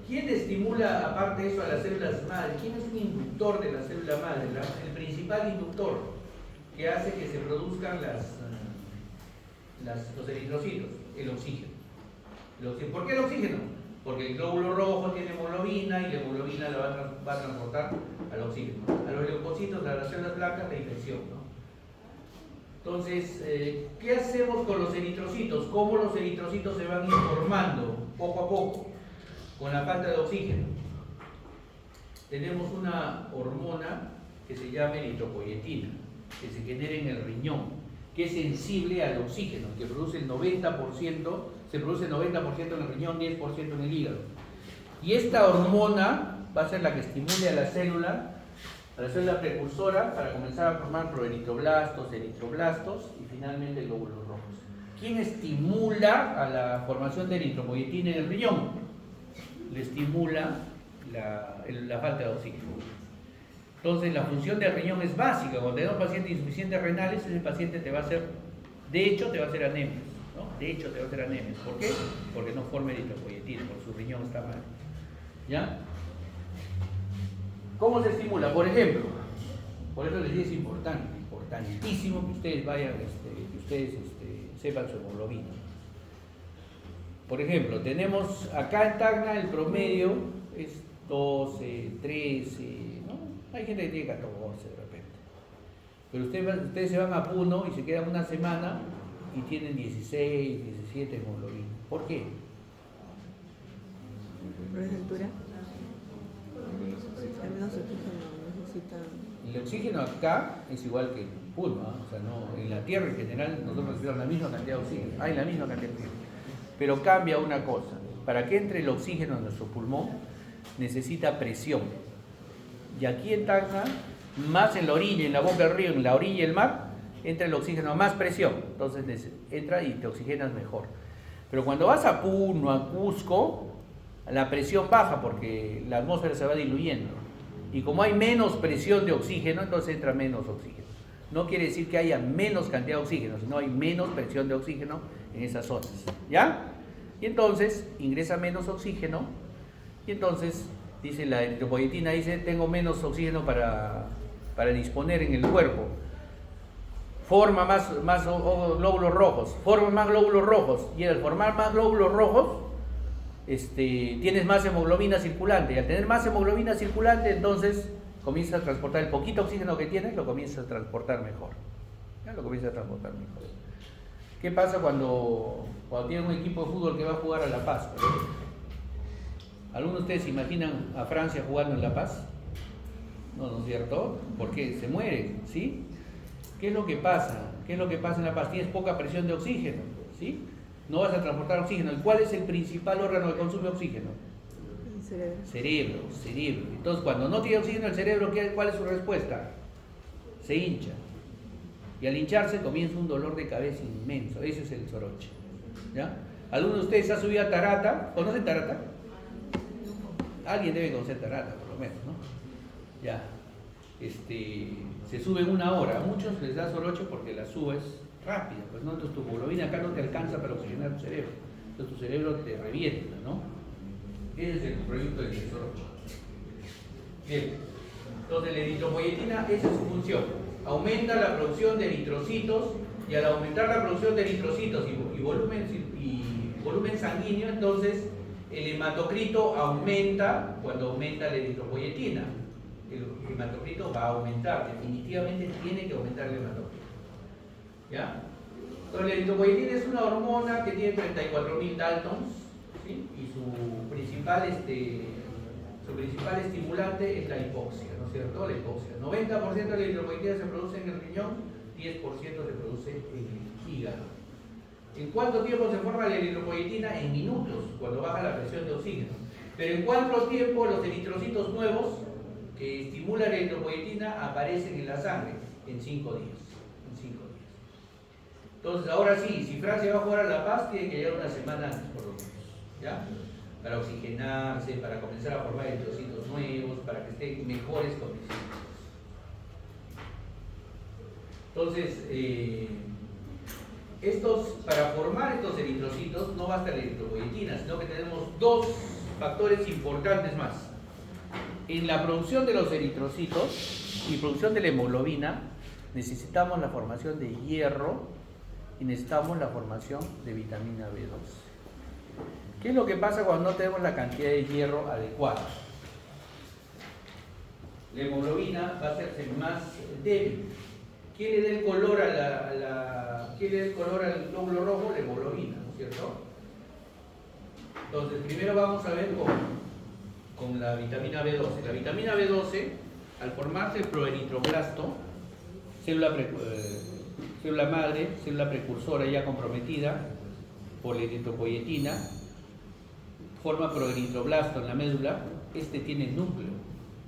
¿quién estimula aparte de eso a las células madre? ¿Quién es un inductor de la célula madre? El principal inductor que hace que se produzcan los eritrocitos, el oxígeno. ¿Por qué el oxígeno? Porque el glóbulo rojo tiene hemoglobina y la hemoglobina la va a transportar al oxígeno. A los leucocitos, a las células blancas, la infección, ¿no? Entonces, ¿qué hacemos con los eritrocitos? ¿Cómo los eritrocitos se van informando poco a poco con la falta de oxígeno? Tenemos una hormona que se llama eritropoyetina, que se genera en el riñón, que es sensible al oxígeno, que produce el 90%, se produce el 90% en el riñón, 10% en el hígado. Y esta hormona va a ser la que estimule a la célula precursora para comenzar a formar proeritroblastos, eritroblastos y finalmente glóbulos rojos. ¿Quién estimula a la formación de eritropoyetina en el riñón? Le estimula la falta de oxígeno. Entonces, la función del riñón es básica. Cuando tenemos pacientes insuficientes renales, ese paciente te va a hacer, de hecho, te va a hacer anemias, ¿no? De hecho, te va a hacer anemias. ¿Por qué? Porque no forma eritropoyetina, porque su riñón está mal. ¿Ya? ¿Cómo se estimula? Por ejemplo, por eso les digo, es importantísimo que ustedes vayan, sepan su hemoglobina. Por ejemplo, tenemos acá en Tacna el promedio es 12, 13, ¿no? Hay gente que tiene 14 de repente. Pero ustedes se van a Puno y se quedan una semana y tienen 16, 17 hemoglobina. ¿Por qué? ¿Por la altura? Al menos oxígeno necesita. El oxígeno acá es igual que en Puno, ¿eh? O sea, no, en la Tierra en general nosotros recibimos la misma cantidad de oxígeno, hay la misma cantidad de oxígeno. Pero cambia una cosa, para que entre el oxígeno en nuestro pulmón necesita presión. Y aquí en Tacna, más en la orilla, en la boca del río, en la orilla del mar, entra el oxígeno a más presión, entonces entra y te oxigenas mejor. Pero cuando vas a Puno, a Cusco, la presión baja porque la atmósfera se va diluyendo. Y como hay menos presión de oxígeno, entonces entra menos oxígeno. No quiere decir que haya menos cantidad de oxígeno, sino hay menos presión de oxígeno en esas zonas. ¿Ya? Y entonces ingresa menos oxígeno y entonces dice la eritropoyetina, dice tengo menos oxígeno para disponer en el cuerpo. Forma más glóbulos rojos, forma más glóbulos rojos y al formar más glóbulos rojos tienes más hemoglobina circulante y al tener más hemoglobina circulante entonces comienzas a transportar el poquito oxígeno que tienes, lo comienzas a transportar mejor. ¿Ya? Lo comienzas a transportar mejor. ¿Qué pasa cuando tienes un equipo de fútbol que va a jugar a La Paz? ¿Algunos de ustedes se imaginan a Francia jugando en La Paz? No, ¿no es cierto? Porque se mueren, ¿sí? ¿Qué es lo que pasa? ¿Qué es lo que pasa en La Paz? Tienes poca presión de oxígeno, ¿sí? No vas a transportar oxígeno. ¿Y cuál es el principal órgano que consume oxígeno? El cerebro. Entonces, cuando no tiene oxígeno el cerebro, ¿cuál es su respuesta? Se hincha. Y al hincharse comienza un dolor de cabeza inmenso. Ese es el soroche. ¿Ya? ¿Alguno de ustedes ha subido a Tarata? ¿Conocen Tarata? Alguien debe conocer Tarata, por lo menos, ¿no? Ya. Se sube en 1 hora. A muchos les da soroche porque la subes rápida, pues no, entonces tu hemoglobina acá no te alcanza para oxigenar tu cerebro, entonces tu cerebro te revienta, ¿no? Ese es el proyecto del soroche. Bien, entonces la eritropoyetina, esa es su función, aumenta la producción de eritrocitos y al aumentar la producción de eritrocitos y volumen sanguíneo, entonces el hematocrito aumenta cuando aumenta la eritropoyetina. El hematocrito va a aumentar, definitivamente tiene que aumentar el hematocrito. ¿Ya? Entonces la eritropoyetina es una hormona que tiene 34.000 Daltons, ¿sí? Y su principal Su principal estimulante es la hipoxia, ¿no es cierto? La hipoxia. 90% de la eritropoyetina se produce en el riñón, 10% se produce en el hígado. ¿En cuánto tiempo se forma la eritropoyetina? En minutos, cuando baja la presión de oxígeno. Pero ¿en cuánto tiempo los eritrocitos nuevos que estimulan la eritropoyetina aparecen en la sangre? En 5 días. En 5 días. Entonces, ahora sí, si Francia va a jugar a La Paz, tiene que llegar una semana antes, por lo menos. ¿Ya? Para oxigenarse, para comenzar a formar eritrocitos nuevos, para que estén en mejores condiciones. Entonces, para formar estos eritrocitos no basta la eritropoyetina, sino que tenemos dos factores importantes más. En la producción de los eritrocitos y producción de la hemoglobina necesitamos la formación de hierro y necesitamos la formación de vitamina B12. ¿Qué es lo que pasa cuando no tenemos la cantidad de hierro adecuada? La hemoglobina va a hacerse más débil. ¿Quién le da el color ¿quién le da el color al glóbulo rojo? La hemoglobina, ¿no es cierto? Entonces, primero vamos a ver con la vitamina B12. La vitamina B12, al formarse el proeritroblasto, célula madre, célula precursora ya comprometida por la eritropoyetina, forma proeritroblasto en la médula. Este tiene núcleo.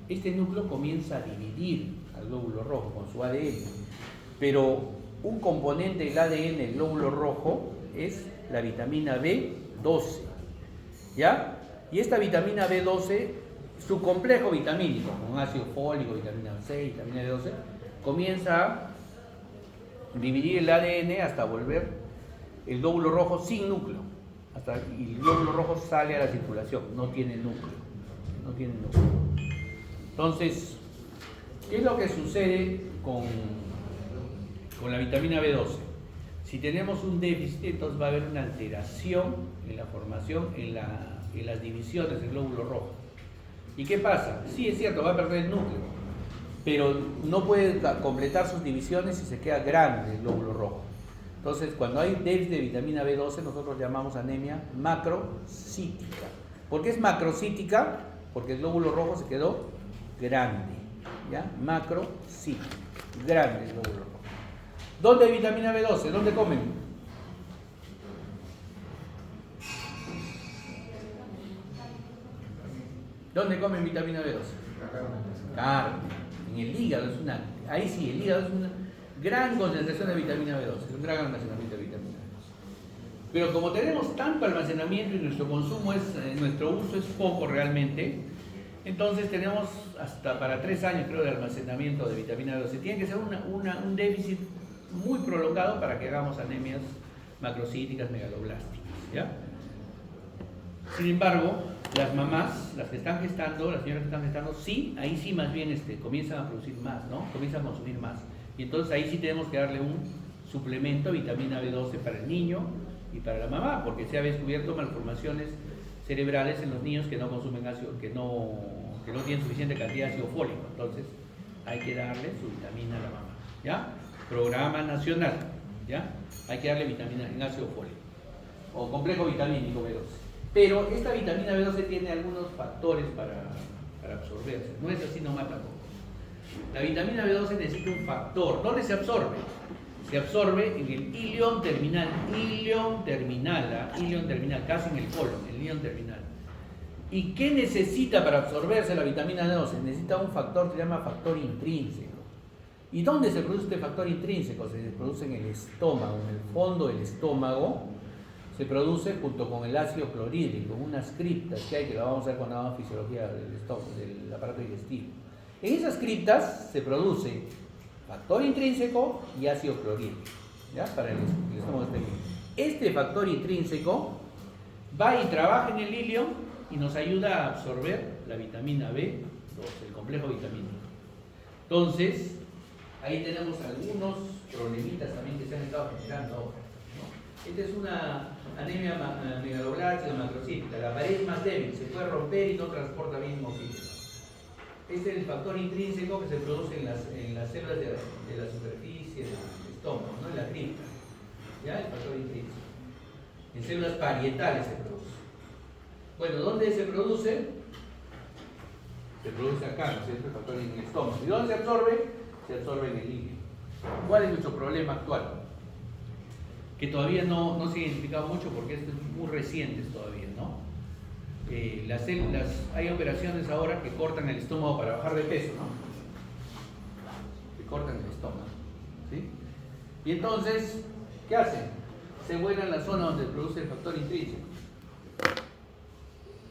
Este núcleo comienza a dividir al glóbulo rojo con su ADN, pero un componente del ADN del glóbulo rojo es la vitamina B12, ¿ya? Y esta vitamina B12, su complejo vitamínico, con ácido fólico, vitamina C, vitamina B12, comienza a dividir el ADN hasta volver el glóbulo rojo sin núcleo. Y el glóbulo rojo sale a la circulación, no tiene núcleo. No tiene núcleo. Entonces, ¿qué es lo que sucede con la vitamina B12? Si tenemos un déficit, entonces va a haber una alteración en la formación, en las divisiones del glóbulo rojo. ¿Y qué pasa? Sí, es cierto, va a perder el núcleo, pero no puede completar sus divisiones si se queda grande el glóbulo rojo. Entonces, cuando hay déficit de vitamina B12, nosotros llamamos anemia macrocítica. ¿Por qué es macrocítica? Porque el glóbulo rojo se quedó grande, ¿ya? Macrocítica, grande el glóbulo rojo. ¿Dónde hay vitamina B12? ¿Dónde comen? ¿Dónde comen vitamina B12? Carne. En el hígado ahí sí, el hígado es una gran concentración de vitamina B12, es un gran almacenamiento de vitamina B12. Pero como tenemos tanto almacenamiento y nuestro consumo nuestro uso es poco realmente, entonces tenemos hasta para 3 años, creo, de almacenamiento de vitamina B12. Tiene que ser un déficit muy prolongado para que hagamos anemias macrocíticas megaloblásticas, ¿ya? Sin embargo, las mamás, las que están gestando, las señoras que están gestando, sí, ahí sí más bien comienzan a producir más, ¿no? Comienzan a consumir más. Y entonces ahí sí tenemos que darle un suplemento de vitamina B12 para el niño y para la mamá, porque se ha descubierto malformaciones cerebrales en los niños que no consumen ácido, que no tienen suficiente cantidad de ácido fólico. Entonces hay que darle su vitamina a la mamá, ¿ya? Programa nacional, ¿ya? Hay que darle vitamina en ácido fólico o complejo vitamínico B12. Pero esta vitamina B12 tiene algunos factores para absorberse. No es así nomás tampoco. La vitamina B12 necesita un factor. ¿Dónde se absorbe? Se absorbe en el ilion terminal, casi en el colon, el ilion terminal. ¿Y qué necesita para absorberse la vitamina B12? Necesita un factor que se llama factor intrínseco. ¿Y dónde se produce este factor intrínseco? Se produce en el estómago, en el fondo del estómago. Se produce junto con el ácido clorhídrico, unas criptas que lo vamos a ver cuando hagamos fisiología del estómago, del aparato digestivo. En esas criptas se produce factor intrínseco y ácido clorhídrico, ¿ya? Para el estómago exterior. Este factor intrínseco va y trabaja en el ilion y nos ayuda a absorber la vitamina B12, el complejo vitamínico. Entonces, ahí tenemos algunos problemitas también que se han estado generando ahora. Esta es una anemia megaloblástica macrocítica. La pared es más débil, se puede romper y no transporta bien oxígeno. Este es el factor intrínseco que se produce en las células de la superficie del estómago, ¿no? En la cripta. ¿Ya? El factor intrínseco. En células parietales se produce. Bueno, ¿dónde se produce? Se produce acá, ¿no es cierto? El factor en el estómago. ¿Y dónde se absorbe? Se absorbe en el líquido. ¿Cuál es nuestro problema actual? Que todavía no se ha identificado mucho porque esto es muy reciente todavía, ¿no? Hay operaciones ahora que cortan el estómago para bajar de peso, ¿no? Que cortan el estómago, ¿sí? Y entonces, ¿qué hacen? Se vuelan la zona donde produce el factor intrínseco.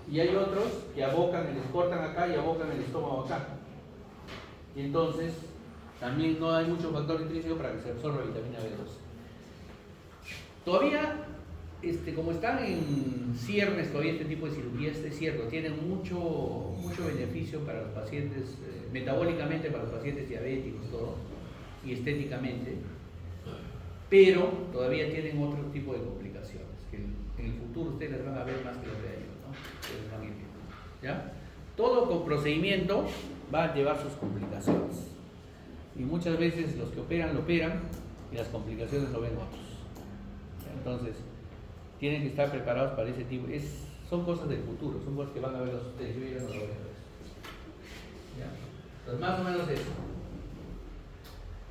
Y hay otros que les cortan acá y abocan el estómago acá. Y entonces, también no hay mucho factor intrínseco para que se absorba vitamina B12. Todavía, como están en ciernes todavía este tipo de cirugías, es cierto, tienen mucho beneficio para los pacientes, metabólicamente para los pacientes diabéticos, todo, y estéticamente, pero todavía tienen otro tipo de complicaciones, que en el futuro ustedes las van a ver más que lo que hay, ¿no? Ustedes van a ir viendo, ¿ya? Todo con procedimiento va a llevar sus complicaciones, y muchas veces los que operan, lo operan, y las complicaciones lo ven otros. Entonces, tienen que estar preparados para ese tipo. Son cosas del futuro, son cosas que van a ver ustedes. Yo ya no lo voy a ver. ¿Ya? Entonces, más o menos eso.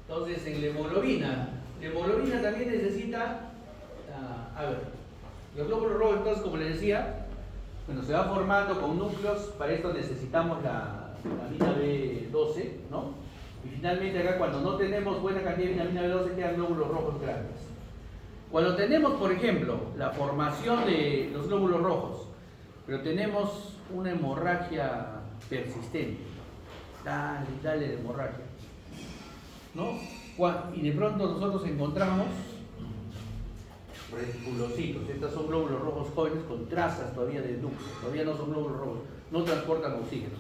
Entonces, en la hemoglobina también necesita, los glóbulos rojos, entonces, como les decía, bueno, se va formando con núcleos. Para esto necesitamos la vitamina B12, ¿no? Y finalmente acá, cuando no tenemos buena cantidad de vitamina B12, quedan glóbulos rojos grandes. Cuando tenemos, por ejemplo, la formación de los glóbulos rojos, pero tenemos una hemorragia persistente, dale de hemorragia, ¿no? Y de pronto nosotros encontramos reticulocitos. Estos son glóbulos rojos jóvenes con trazas todavía de núcleo, todavía no son glóbulos rojos, no transportan oxígeno.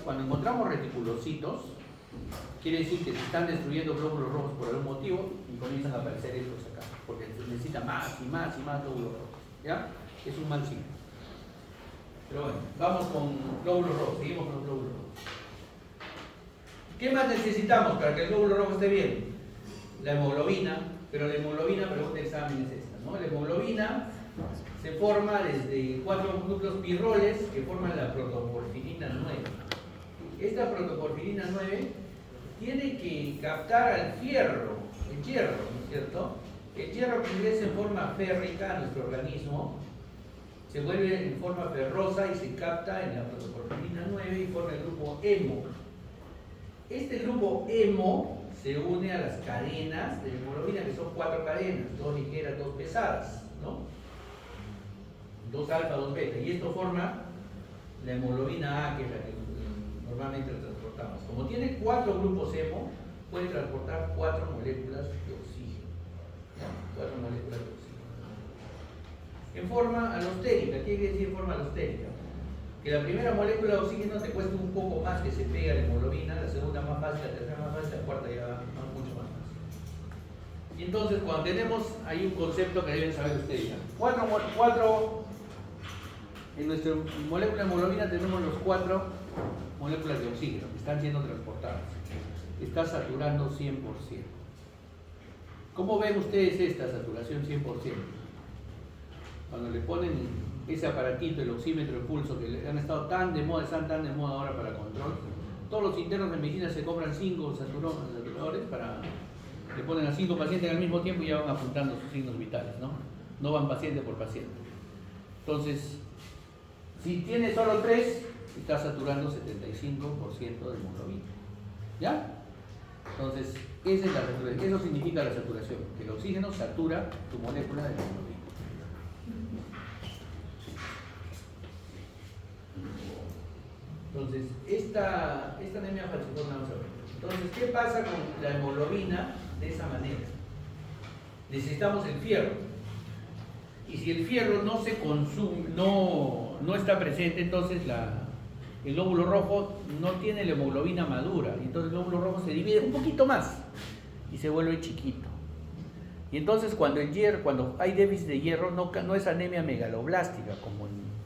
Cuando encontramos reticulocitos, quiere decir que se están destruyendo glóbulos rojos por algún motivo y comienzan a aparecer estos acá, porque se necesita más y más glóbulos rojos, ¿ya? Es un mal signo. Pero bueno, vamos con glóbulos rojos, seguimos con los glóbulos rojos. ¿Qué más necesitamos para que el glóbulo rojo esté bien? La hemoglobina, pero la hemoglobina, pregunta de examen es esta, ¿no? La hemoglobina se forma desde 4 núcleos pirroles que forman la protoporfirina 9. Esta protoporfirina 9 tiene que captar al hierro, ¿no es cierto? El hierro que ingresa en forma férrica a nuestro organismo se vuelve en forma ferrosa y se capta en la protoporfirina 9 y forma el grupo hemo. Este grupo hemo se une a las cadenas de hemoglobina, que son 4 cadenas, 2 ligeras, 2 pesadas, ¿no? 2 alfa, 2 beta, y esto forma la hemoglobina A, que es la que normalmente la transportamos. Como tiene 4 grupos hemo, puede transportar 4 moléculas de oxígeno. ¿Ya? 4 moléculas de oxígeno. En forma alostérica. ¿Qué quiere decir forma alostérica? Que la primera molécula de oxígeno te cuesta un poco más que se pega a la hemoglobina, la segunda más fácil, la tercera más fácil, la cuarta ya mucho más fácil. Y entonces, cuando hay un concepto que deben saber ustedes. En nuestra molécula de hemoglobina tenemos los 4 moléculas de oxígeno que están siendo transportadas. Está saturando 100%. ¿Cómo ven ustedes esta saturación 100%? Cuando le ponen ese aparatito, el oxímetro de pulso, que han estado tan de moda, están tan de moda ahora para control, todos los internos de medicina se compran 5 saturadores le ponen a 5 pacientes al mismo tiempo y ya van apuntando sus signos vitales, ¿no? No van paciente por paciente. Entonces, si tiene solo 3, está saturando 75% de hemoglobina. ¿Ya? Entonces, esa es la saturación. Eso significa la saturación, que el oxígeno satura tu molécula de hemoglobina. Entonces, esta anemia falciforme, vamos a ver. Entonces, ¿qué pasa con la hemoglobina de esa manera? Necesitamos el fierro. Y si el fierro no se consume, no está presente, entonces el glóbulo rojo no tiene la hemoglobina madura. Y entonces el glóbulo rojo se divide un poquito más y se vuelve chiquito. Y entonces cuando hay déficit de hierro, no es anemia megaloblástica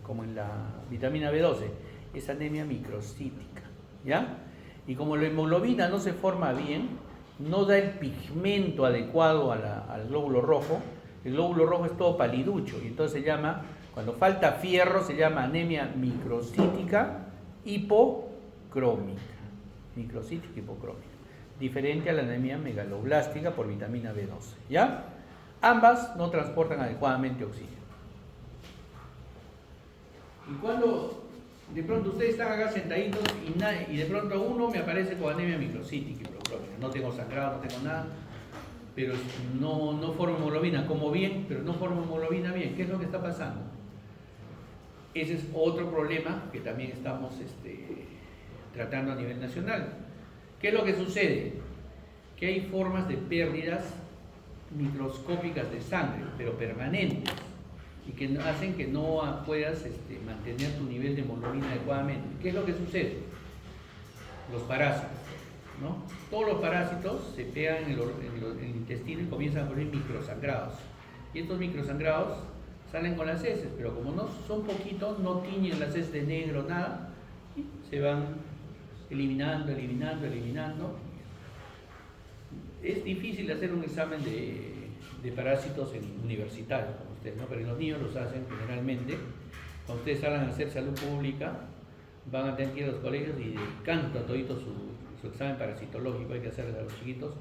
como en la vitamina B12, es anemia microcítica, ¿ya? Y como la hemoglobina no se forma bien, no da el pigmento adecuado al glóbulo rojo, el glóbulo rojo es todo paliducho, y entonces cuando falta fierro se llama anemia microcítica hipocrómica, microcítica hipocrómica, diferente a la anemia megaloblástica por vitamina B12, ¿ya? Ambas no transportan adecuadamente oxígeno. Y cuando de pronto ustedes están acá sentaditos y de pronto uno me aparece con anemia microcítica hipocrómica, no tengo sangrado, no tengo nada, pero no formo hemoglobina, como bien, pero no formo hemoglobina bien. ¿Qué es lo que está pasando? Ese es otro problema que también estamos tratando a nivel nacional. ¿Qué es lo que sucede? Que hay formas de pérdidas microscópicas de sangre, pero permanentes, y que hacen que no puedas mantener tu nivel de hemoglobina adecuadamente. ¿Qué es lo que sucede? Los parásitos, ¿no? Todos los parásitos se pegan en el intestino y comienzan a poner microsangrados. Y estos microsangrados salen con las heces, pero como no son poquitos, no tiñen las heces de negro, nada, y se van eliminando. Es difícil hacer un examen de parásitos en universitarios, como ustedes, ¿no? Pero en los niños los hacen generalmente. Cuando ustedes salgan a hacer salud pública, van a tener que ir a los colegios y de canto a todito su examen parasitológico, hay que hacerles a los chiquitos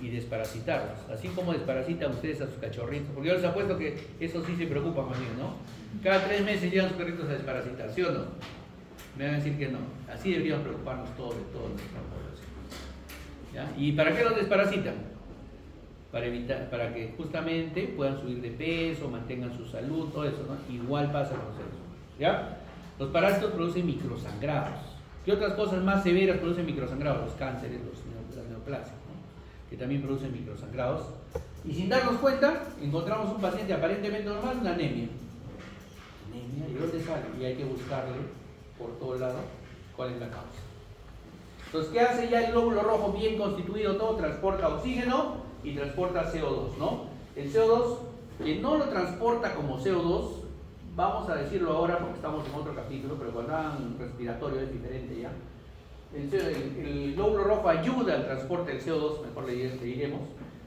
y desparasitarlos. Así como desparasitan ustedes a sus cachorritos, porque yo les apuesto que eso sí se preocupa más bien, ¿no? Cada 3 meses llegan sus perritos a desparasitar, ¿sí o no? Me van a decir que no. Así deberíamos preocuparnos todos de toda nuestra población, ¿ya? ¿Y para qué los desparasitan? Para que justamente puedan subir de peso, mantengan su salud, todo eso, ¿no? Igual pasa con los seres humanos, ¿ya? Los parásitos producen microsangrados. ¿Qué otras cosas más severas producen microsangrados? Los cánceres, las neoplasias, ¿no? Que también producen microsangrados. Y sin darnos cuenta, encontramos un paciente aparentemente normal, una anemia. ¿Anemia? ¿Y dónde sale? Y hay que buscarle por todo lado cuál es la causa. Entonces, ¿qué hace ya el glóbulo rojo bien constituido? Todo transporta oxígeno y transporta CO2, ¿no? El CO2, que no lo transporta como CO2, vamos a decirlo ahora porque estamos en otro capítulo, pero cuando hagan respiratorio es diferente ya. El glóbulo rojo ayuda al transporte del CO2, mejor le diremos,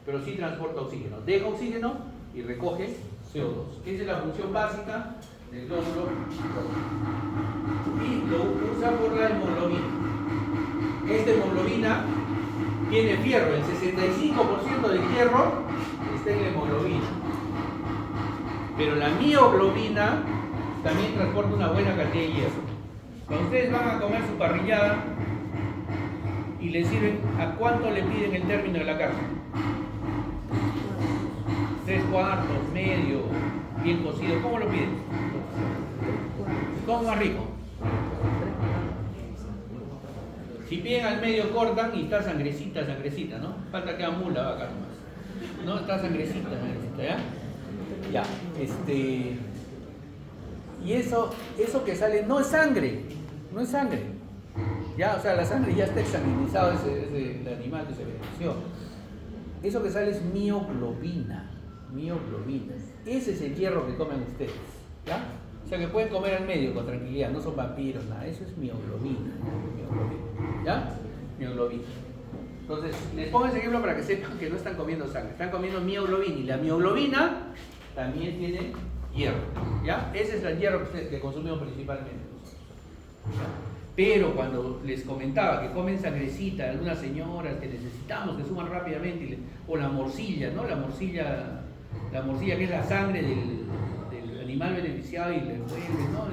pero sí transporta oxígeno. Deja oxígeno y recoge CO2. Esa es la función básica del glóbulo rojo. Y lo usa por la hemoglobina. Esta hemoglobina tiene fierro, el 65% del hierro está en la hemoglobina. Pero la mioglobina también transporta una buena cantidad de hierro. Cuando ustedes van a comer su parrillada y le sirven, ¿a cuánto le piden el término de la carne? 3/4, medio, bien cocido. ¿Cómo lo piden? ¿Cómo más rico? Si piden al medio cortan y está sangrecita, ¿no? Falta que amula vaca nomás. No, está sangrecita, ¿ya? Ya, y eso que sale no es sangre, ya, o sea, la sangre ya está examinizada, es el animal que se benefició. Eso que sale es mioglobina, ese es el hierro que comen ustedes, ¿ya? O sea que pueden comer al medio con tranquilidad, no son vampiros, nada, eso es mioglobina, ¿ya? Mioglobina. Entonces, les pongo ese ejemplo para que sepan que no están comiendo sangre, están comiendo mioglobina, y la mioglobina también tiene hierro, ¿ya? Ese es el hierro que consumimos principalmente nosotros, ¿ya? Pero cuando les comentaba que comen sangrecita, algunas señoras que necesitamos que suban rápidamente, o la morcilla, ¿no? La morcilla que es la sangre del animal beneficiado y le envuelve, ¿no?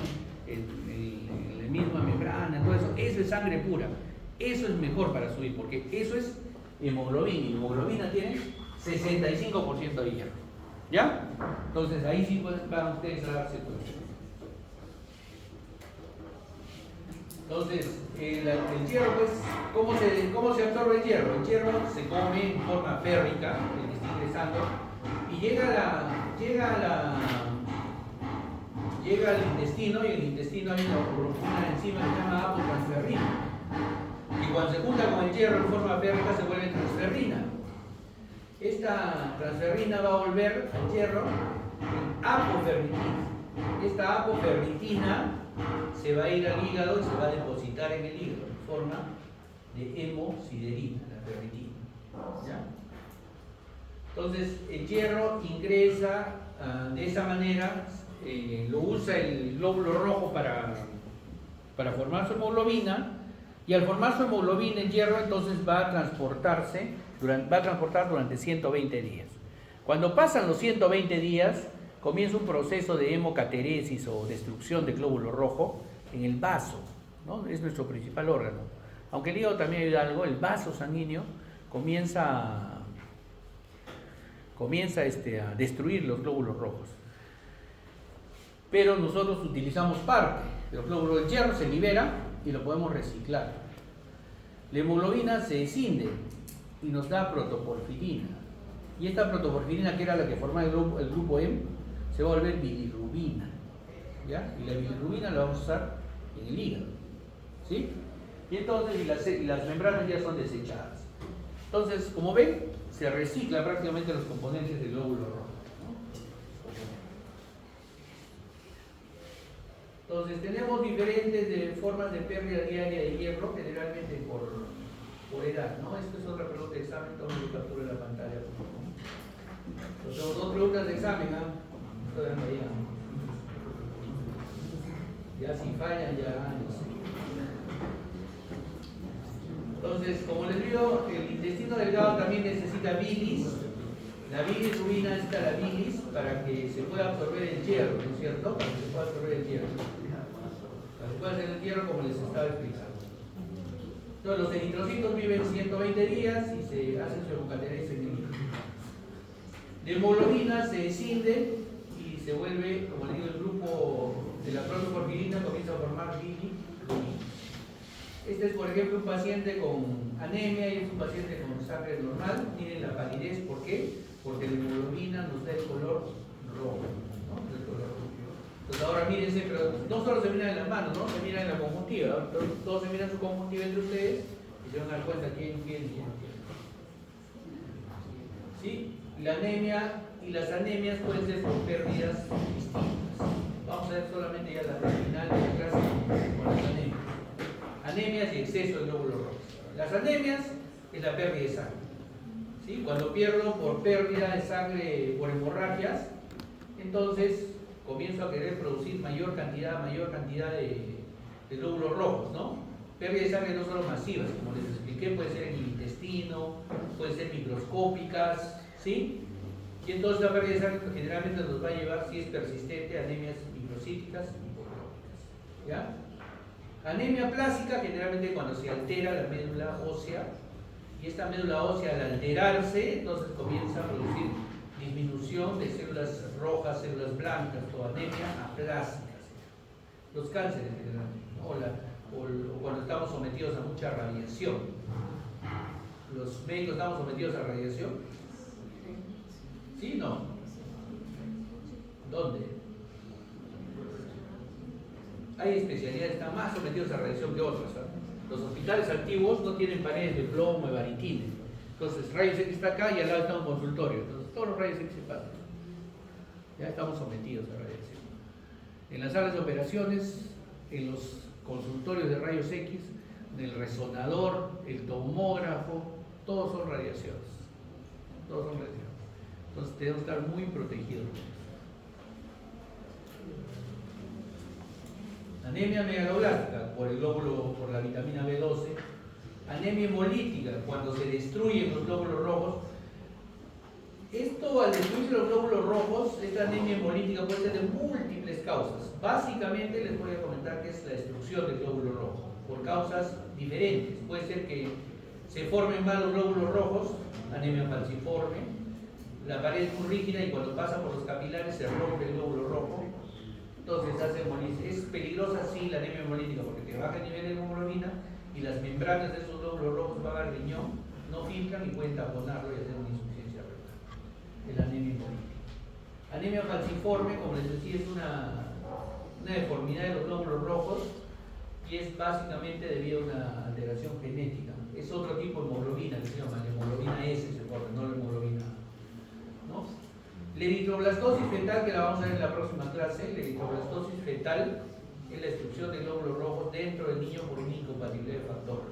La misma membrana, todo eso es sangre pura. Eso es mejor para subir, porque eso es hemoglobina, y hemoglobina tiene 65% de hierro, ¿ya? Entonces ahí sí van ustedes a darse cuenta. Entonces, el hierro, pues, ¿cómo se absorbe el hierro? El hierro se come en forma férrica, el que está ingresando, y llega al intestino, y en el intestino hay una enzima que se llama apotransferrina. Y cuando se junta con el hierro en forma férrica se vuelve transferrina. Esta transferrina va a volver al hierro en apoferritina. Esta apoferritina se va a ir al hígado y se va a depositar en el hígado en forma de hemosiderina, la ferritina, ¿ya? Entonces el hierro ingresa de esa manera, lo usa el glóbulo rojo para formar su hemoglobina, Y al formar su hemoglobina en hierro, entonces va a transportar durante 120 días. Cuando pasan los 120 días, comienza un proceso de hemocateresis o destrucción del glóbulo rojo en el vaso, ¿no? Es nuestro principal órgano. Aunque el hígado también ayuda algo, el vaso sanguíneo comienza a destruir los glóbulos rojos. Pero nosotros utilizamos parte de los glóbulos del hierro, se libera y lo podemos reciclar. La hemoglobina se escinde y nos da protoporfirina. Y esta protoporfirina, que era la que formaba el grupo M, se va a volver bilirrubina, ¿ya? Y la bilirrubina la vamos a usar en el hígado, ¿sí? Y entonces las membranas ya son desechadas. Entonces, como ven, se recicla prácticamente los componentes del glóbulo rojo, ¿no? Entonces, tenemos diferentes formas de pérdida diaria de hierro, generalmente por edad, ¿no? Esto es otra pregunta de examen, tomen mi captura en la pantalla. Entonces, dos preguntas de examen, ¿no? Ya si fallan, ya no sé. Entonces, como les digo, el intestino delgado también necesita bilis. La bilirrubina está la bilis para que se pueda absorber el hierro, ¿no es cierto? Para que se pueda absorber el hierro. Para que se pueda hacer el hierro como les estaba explicando. Entonces, los eritrocitos viven 120 días y se hacen su hemocateresis en el hígado. La hemoglobina se escinde y se vuelve, como les digo, el grupo de la protoporfirina comienza a formar bilirrubina. Este es, por ejemplo, un paciente con anemia y es un paciente con sangre normal. Miren la palidez, ¿por qué? Porque la hemoglobina nos da el color rojo, ¿no? El color rojo. Entonces ahora mírense, pero no solo se miran en las manos, ¿no? Se miran en la conjuntiva, ¿no? Todos se miran su conjuntiva entre ustedes y se van a dar cuenta quién. ¿Sí? La anemia y las anemias pueden ser por pérdidas distintas. Vamos a ver solamente ya la final de la clase con las anemias. Anemias y exceso de glóbulos rojos. Las anemias es la pérdida de sangre, ¿sí? Cuando pierdo por pérdida de sangre por hemorragias, entonces comienzo a querer producir mayor cantidad de glóbulos rojos, ¿no? Pérdida de sangre no solo masivas, como les expliqué, puede ser en el intestino, puede ser microscópicas, ¿sí? Y entonces la pérdida de sangre generalmente nos va a llevar, si es persistente, a anemias microcíticas y hipocrónicas, ¿ya? Anemia plásica, generalmente cuando se altera la médula ósea, y esta médula ósea al alterarse, entonces comienza a producir disminución de células rojas, células blancas, o anemia aplásicas. Los cánceres generalmente, ¿no? O cuando estamos sometidos a mucha radiación. ¿Los médicos estamos sometidos a radiación? ¿Sí? ¿No? ¿Dónde? Hay especialidades que están más sometidos a radiación que otras, ¿eh? Los hospitales antiguos no tienen paredes de plomo, de baritine. Entonces, rayos X está acá y al lado está un consultorio. Entonces, todos los rayos X se pasan. Ya estamos sometidos a radiación. En las salas de operaciones, en los consultorios de rayos X, en el resonador, el tomógrafo, todos son radiaciones. Todos son radiaciones. Entonces, tenemos que estar muy protegidos. Anemia megaloblástica por la vitamina B12. Anemia hemolítica, cuando se destruyen los glóbulos rojos. Esto, al destruirse los glóbulos rojos, esta anemia hemolítica puede ser de múltiples causas. Básicamente les voy a comentar que es la destrucción del glóbulo rojo, por causas diferentes. Puede ser que se formen mal los glóbulos rojos, anemia falciforme, la pared es muy rígida y cuando pasa por los capilares se rompe el glóbulo rojo. Entonces hace hemolisis. Es peligrosa sí la anemia hemolítica porque te baja el nivel de hemoglobina y las membranas de esos glóbulos rojos van al riñón, no filtran y pueden taponarlo y hacer una insuficiencia renal. El anemia hemolítica. Anemia falciforme, como les decía, es una deformidad de los glóbulos rojos y es básicamente debido a una alteración genética. Es otro tipo de hemoglobina que se llama la hemoglobina S, se forma, no la hemoglobina A, ¿no? La eritroblastosis fetal, que la vamos a ver en la próxima clase, la eritroblastosis fetal es la destrucción de glóbulos rojos dentro del niño por una incompatibilidad de factor,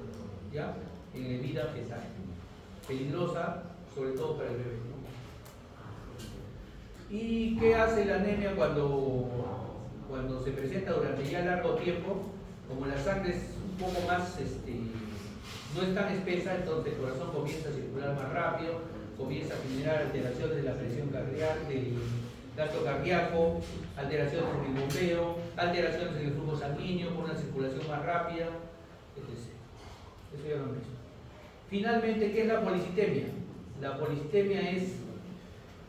¿ya? En la vida fetal. Peligrosa, sobre todo para el bebé, ¿no? ¿Y qué hace la anemia cuando se presenta durante ya largo tiempo? Como la sangre es un poco más, no es tan espesa, entonces el corazón comienza a circular más rápido, comienza a generar alteraciones de la presión cardíaca, del gasto cardíaco, alteraciones en el bombeo, alteraciones en el flujo sanguíneo, con una circulación más rápida, etc. Eso ya lo hemos visto. Finalmente, ¿qué es la policitemia? La policitemia es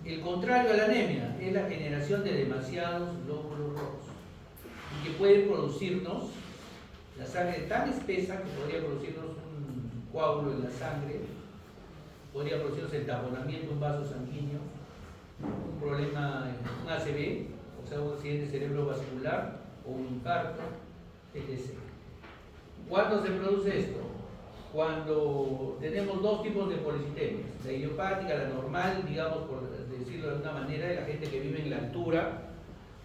el contrario a la anemia, es la generación de demasiados glóbulos rojos y que puede producirnos la sangre tan espesa que podría producirnos un coágulo en la sangre, podría producirnos el taponamiento de un vaso sanguíneo, un problema, un ACV, o sea, un accidente cerebrovascular o un infarto, etc. ¿Cuándo se produce esto? Cuando tenemos dos tipos de policitemias, la idiopática, la normal, digamos, por decirlo de alguna manera, de la gente que vive en la altura.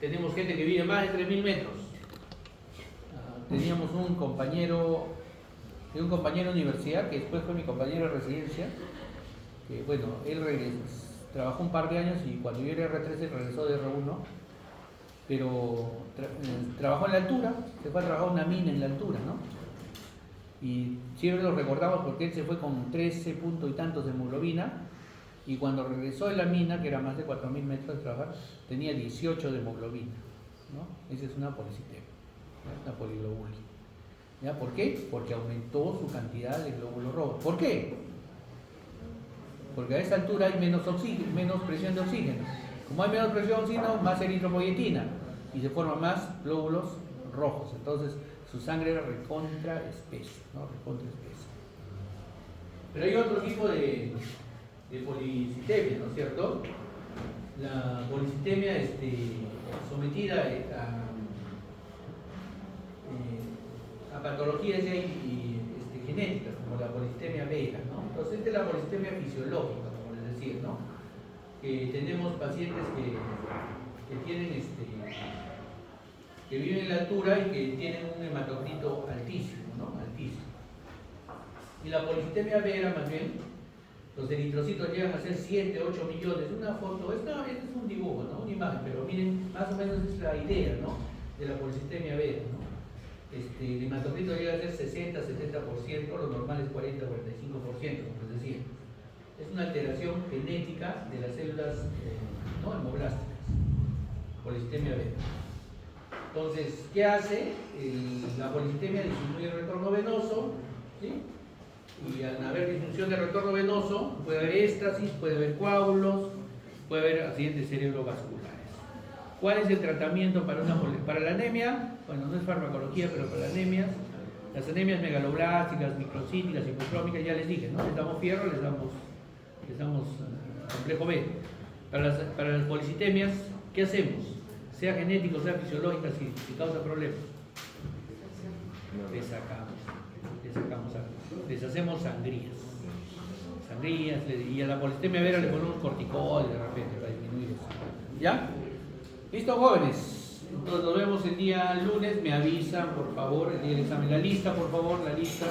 Tenemos gente que vive más de 3.000 metros. Teníamos un compañero de universidad, que después fue mi compañero de residencia, que bueno, él trabajó un par de años y cuando yo era R13 regresó de R1, pero trabajó en la altura, se fue a trabajar una mina en la altura, ¿no? Y siempre lo recordamos porque él se fue con 13 puntos y tantos de hemoglobina y cuando regresó de la mina, que era más de 4.000 metros de trabajar, tenía 18 de hemoglobina, ¿no? Esa es una policitemia, una poliglobulia. ¿Ya? ¿Por qué? Porque aumentó su cantidad de glóbulos rojos. ¿Por qué? Porque a esa altura hay menos presión de oxígeno. Como hay menos presión de oxígeno, más eritropoyetina y se forman más glóbulos rojos. Entonces, su sangre era recontra espesa, ¿no? Recontra espesa. Pero hay otro tipo de policitemia, ¿no es cierto? La policitemia sometida a patologías genéticas, como la policitemia vera, ¿no? Entonces, esta es la policitemia fisiológica, como les decía, ¿no? Que tenemos pacientes que tienen que viven en la altura y que tienen un hematocrito altísimo, ¿no? Altísimo. Y la policitemia vera, más bien, los eritrocitos llegan a ser 7, 8 millones. Una foto, es un dibujo, ¿no? Una imagen, pero miren, más o menos es la idea, ¿no? De la policitemia vera, ¿no? El hematocrito llega a ser 60, 70%, lo normal es 40, 45%, como les decía. Es una alteración genética de las células ¿no? hemoblásticas, policitemia vera. Entonces, ¿qué hace? La policitemia disminuye el retorno venoso, ¿sí? Y al haber disminución del retorno venoso, puede haber éstasis, puede haber coágulos, puede haber accidentes cerebrovasculares. ¿Cuál es el tratamiento para la anemia? Bueno, no es farmacología, pero para las anemias megaloblásticas, microcíticas, hipocrómicas, ya les dije, ¿no? Les damos fierro, les damos complejo B. Para las policitemias, ¿qué hacemos? Sea genético, sea fisiológica, si causa problemas. Les sacamos les hacemos sangrías, y a la policitemia vera le ponemos corticoides de repente para disminuir eso. ¿Ya? ¿Listo, jóvenes? Entonces nos vemos el día lunes, me avisan, por favor, el día del examen. La lista, por favor, la lista.